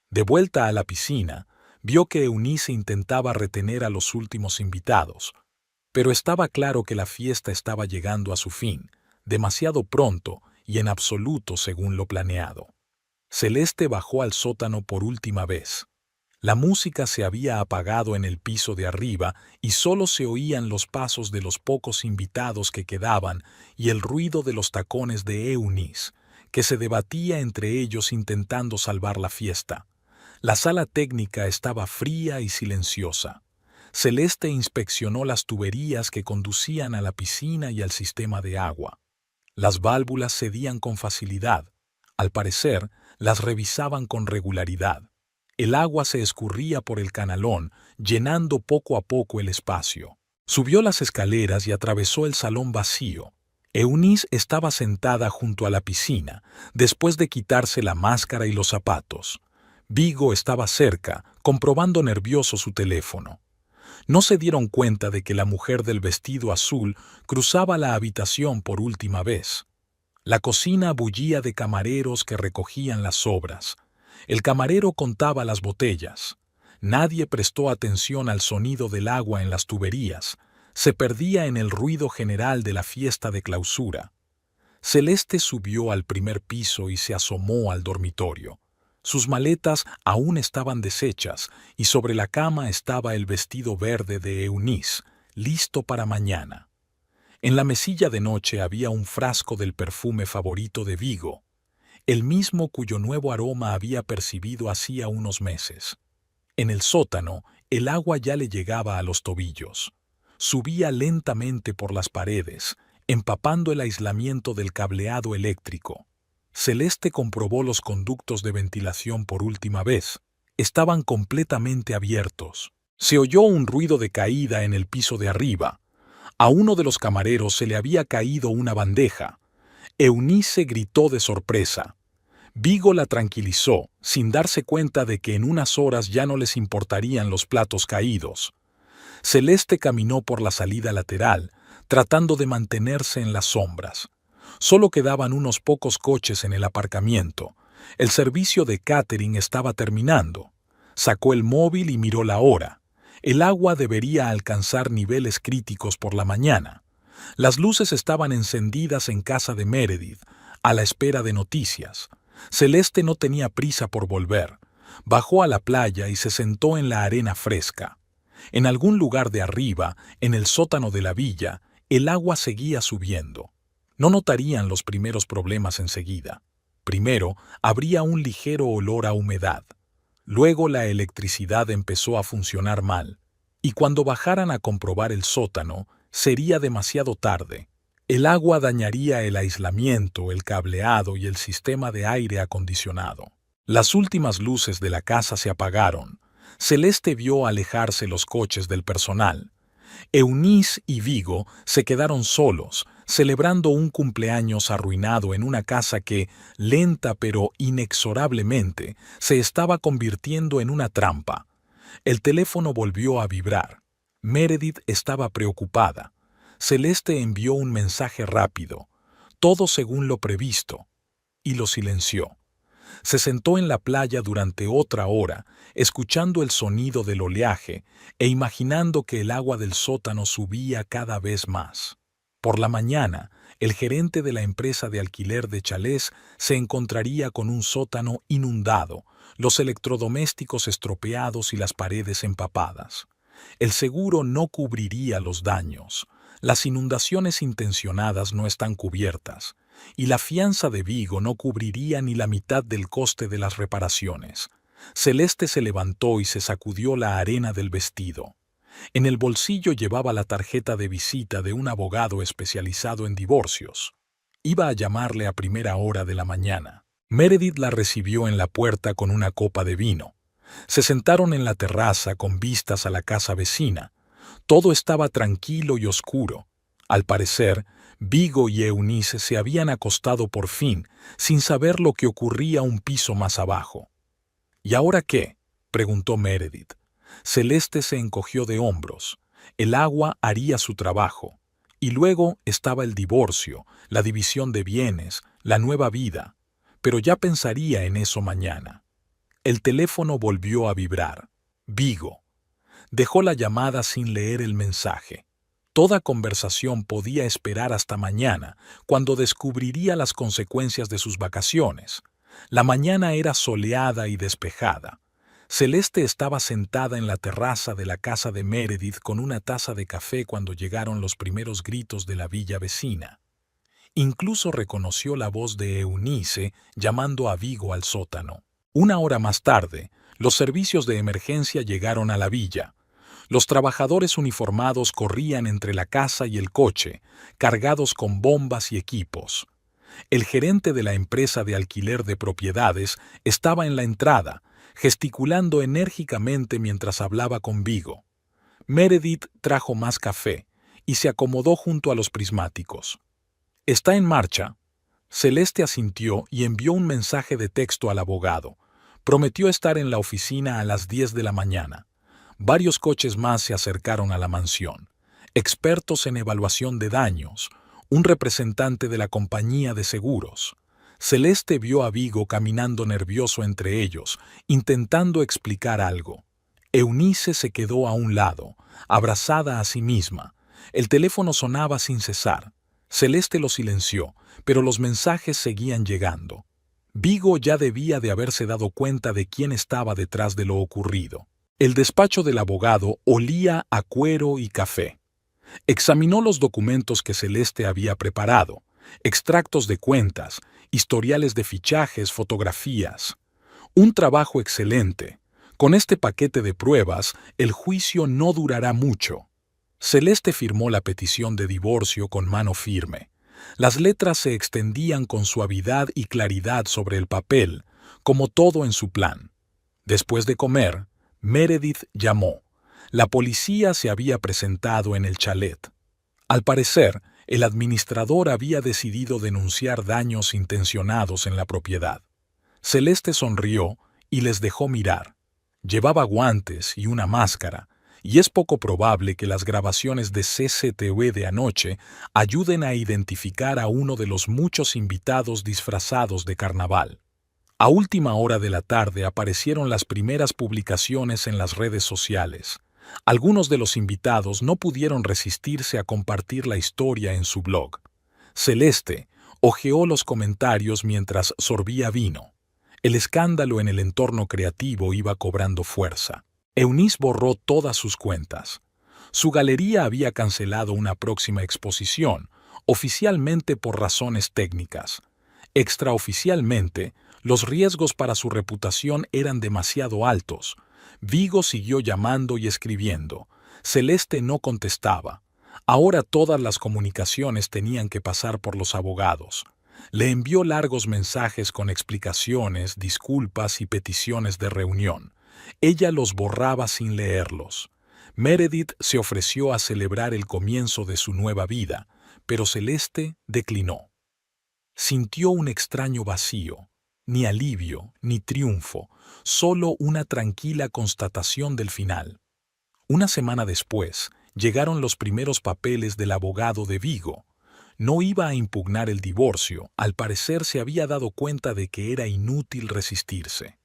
De vuelta a la piscina, vio que Eunice intentaba retener a los últimos invitados, pero estaba claro que la fiesta estaba llegando a su fin, demasiado pronto y en absoluto según lo planeado. Celeste bajó al sótano por última vez. La música se había apagado en el piso de arriba y solo se oían los pasos de los pocos invitados que quedaban y el ruido de los tacones de Eunice, que se debatía entre ellos intentando salvar la fiesta. La sala técnica estaba fría y silenciosa. Celeste inspeccionó las tuberías que conducían a la piscina y al sistema de agua. Las válvulas cedían con facilidad. Al parecer, las revisaban con regularidad. El agua se escurría por el canalón, llenando poco a poco el espacio. Subió las escaleras y atravesó el salón vacío. Eunice estaba sentada junto a la piscina, después de quitarse la máscara y los zapatos. Vigo estaba cerca, comprobando nervioso su teléfono. No se dieron cuenta de que la mujer del vestido azul cruzaba la habitación por última vez. La cocina bullía de camareros que recogían las sobras. El camarero contaba las botellas. Nadie prestó atención al sonido del agua en las tuberías. Se perdía en el ruido general de la fiesta de clausura. Celeste subió al primer piso y se asomó al dormitorio. Sus maletas aún estaban deshechas y sobre la cama estaba el vestido verde de Eunice, listo para mañana. En la mesilla de noche había un frasco del perfume favorito de Vigo, el mismo cuyo nuevo aroma había percibido hacía unos meses. En el sótano, el agua ya le llegaba a los tobillos. subía lentamente por las paredes, empapando el aislamiento del cableado eléctrico. Celeste comprobó los conductos de ventilación por última vez. Estaban completamente abiertos. Se oyó un ruido de caída en el piso de arriba. A uno de los camareros se le había caído una bandeja. Eunice gritó de sorpresa. Vigo la tranquilizó, sin darse cuenta de que en unas horas ya no les importarían los platos caídos. Celeste caminó por la salida lateral, tratando de mantenerse en las sombras. Solo quedaban unos pocos coches en el aparcamiento. El servicio de catering estaba terminando. Sacó el móvil y miró la hora. El agua debería alcanzar niveles críticos por la mañana. Las luces estaban encendidas en casa de Meredith, a la espera de noticias. Celeste no tenía prisa por volver. Bajó a la playa y se sentó en la arena fresca. En algún lugar de arriba, en el sótano de la villa, el agua seguía subiendo. No notarían los primeros problemas enseguida. Primero, habría un ligero olor a humedad. Luego la electricidad empezó a funcionar mal, y cuando bajaran a comprobar el sótano, sería demasiado tarde. El agua dañaría el aislamiento, el cableado y el sistema de aire acondicionado. Las últimas luces de la casa se apagaron. Celeste vio alejarse los coches del personal. Eunice y Vigo se quedaron solos, celebrando un cumpleaños arruinado en una casa que, lenta pero inexorablemente, se estaba convirtiendo en una trampa. El teléfono volvió a vibrar. Meredith estaba preocupada. Celeste envió un mensaje rápido, todo según lo previsto, y lo silenció. Se sentó en la playa durante otra hora, escuchando el sonido del oleaje e imaginando que el agua del sótano subía cada vez más. Por la mañana, el gerente de la empresa de alquiler de chalés se encontraría con un sótano inundado, los electrodomésticos estropeados y las paredes empapadas. El seguro no cubriría los daños. Las inundaciones intencionadas no están cubiertas, y la fianza de Vigo no cubriría ni la mitad del coste de las reparaciones. Celeste se levantó y se sacudió la arena del vestido. En el bolsillo llevaba la tarjeta de visita de un abogado especializado en divorcios. Iba a llamarle a primera hora de la mañana. Meredith la recibió en la puerta con una copa de vino. Se sentaron en la terraza con vistas a la casa vecina. Todo estaba tranquilo y oscuro. Al parecer, Vigo y Eunice se habían acostado por fin, sin saber lo que ocurría un piso más abajo. ¿Y ahora qué?, preguntó Meredith. Celeste se encogió de hombros. El agua haría su trabajo. Y luego estaba el divorcio, la división de bienes, la nueva vida. Pero ya pensaría en eso mañana. El teléfono volvió a vibrar. Vigo. Dejó la llamada sin leer el mensaje. Toda conversación podía esperar hasta mañana, cuando descubriría las consecuencias de sus vacaciones. La mañana era soleada y despejada. Celeste estaba sentada en la terraza de la casa de Meredith con una taza de café cuando llegaron los primeros gritos de la villa vecina. Incluso reconoció la voz de Eunice llamando a Vigo al sótano. Una hora más tarde, los servicios de emergencia llegaron a la villa. Los trabajadores uniformados corrían entre la casa y el coche, cargados con bombas y equipos. El gerente de la empresa de alquiler de propiedades estaba en la entrada, gesticulando enérgicamente mientras hablaba con Vigo. Meredith trajo más café y se acomodó junto a los prismáticos. ¿Está en marcha? Celeste asintió y envió un mensaje de texto al abogado. Prometió estar en la oficina a las 10 de la mañana. Varios coches más se acercaron a la mansión. Expertos en evaluación de daños, un representante de la compañía de seguros. Celeste vio a Vigo caminando nervioso entre ellos, intentando explicar algo. Eunice se quedó a un lado, abrazada a sí misma. El teléfono sonaba sin cesar. Celeste lo silenció, pero los mensajes seguían llegando. Vigo ya debía de haberse dado cuenta de quién estaba detrás de lo ocurrido. El despacho del abogado olía a cuero y café. Examinó los documentos que Celeste había preparado, extractos de cuentas, historiales de fichajes, fotografías. Un trabajo excelente. Con este paquete de pruebas, el juicio no durará mucho. Celeste firmó la petición de divorcio con mano firme. Las letras se extendían con suavidad y claridad sobre el papel, como todo en su plan. Después de comer, Meredith llamó. La policía se había presentado en el chalet. Al parecer, el administrador había decidido denunciar daños intencionados en la propiedad. Celeste sonrió y les dejó mirar. Llevaba guantes y una máscara, y es poco probable que las grabaciones de CCTV de anoche ayuden a identificar a uno de los muchos invitados disfrazados de carnaval. A última hora de la tarde aparecieron las primeras publicaciones en las redes sociales. Algunos de los invitados no pudieron resistirse a compartir la historia en su blog. Celeste hojeó los comentarios mientras sorbía vino. El escándalo en el entorno creativo iba cobrando fuerza. Eunice borró todas sus cuentas. Su galería había cancelado una próxima exposición, oficialmente por razones técnicas. Extraoficialmente, los riesgos para su reputación eran demasiado altos. Vigo siguió llamando y escribiendo. Celeste no contestaba. Ahora todas las comunicaciones tenían que pasar por los abogados. Le envió largos mensajes con explicaciones, disculpas y peticiones de reunión. Ella los borraba sin leerlos. Meredith se ofreció a celebrar el comienzo de su nueva vida, pero Celeste declinó. Sintió un extraño vacío, ni alivio, ni triunfo, solo una tranquila constatación del final. Una semana después, llegaron los primeros papeles del abogado de Vigo. No iba a impugnar el divorcio, al parecer se había dado cuenta de que era inútil resistirse.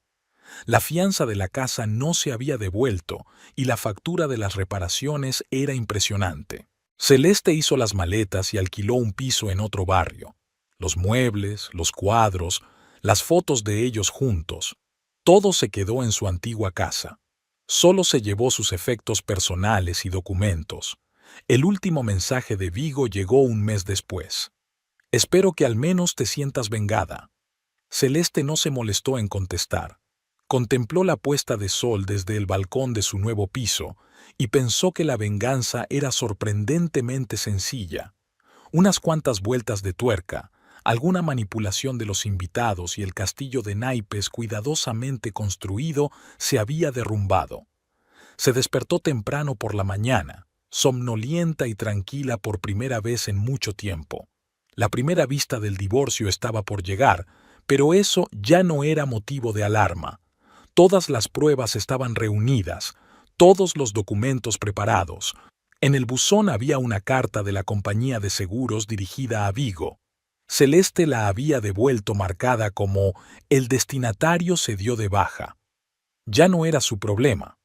La fianza de la casa no se había devuelto y la factura de las reparaciones era impresionante. Celeste hizo las maletas y alquiló un piso en otro barrio. Los muebles, los cuadros, las fotos de ellos juntos, todo se quedó en su antigua casa. Solo se llevó sus efectos personales y documentos. El último mensaje de Vigo llegó un mes después. Espero que al menos te sientas vengada. Celeste no se molestó en contestar. Contempló la puesta de sol desde el balcón de su nuevo piso y pensó que la venganza era sorprendentemente sencilla. Unas cuantas vueltas de tuerca, alguna manipulación de los invitados y el castillo de naipes cuidadosamente construido se había derrumbado. Se despertó temprano por la mañana, somnolienta y tranquila por primera vez en mucho tiempo. La primera vista del divorcio estaba por llegar, pero eso ya no era motivo de alarma. Todas las pruebas estaban reunidas, todos los documentos preparados. En el buzón había una carta de la compañía de seguros dirigida a Vigo. Celeste la había devuelto marcada como «El destinatario se dio de baja». Ya no era su problema.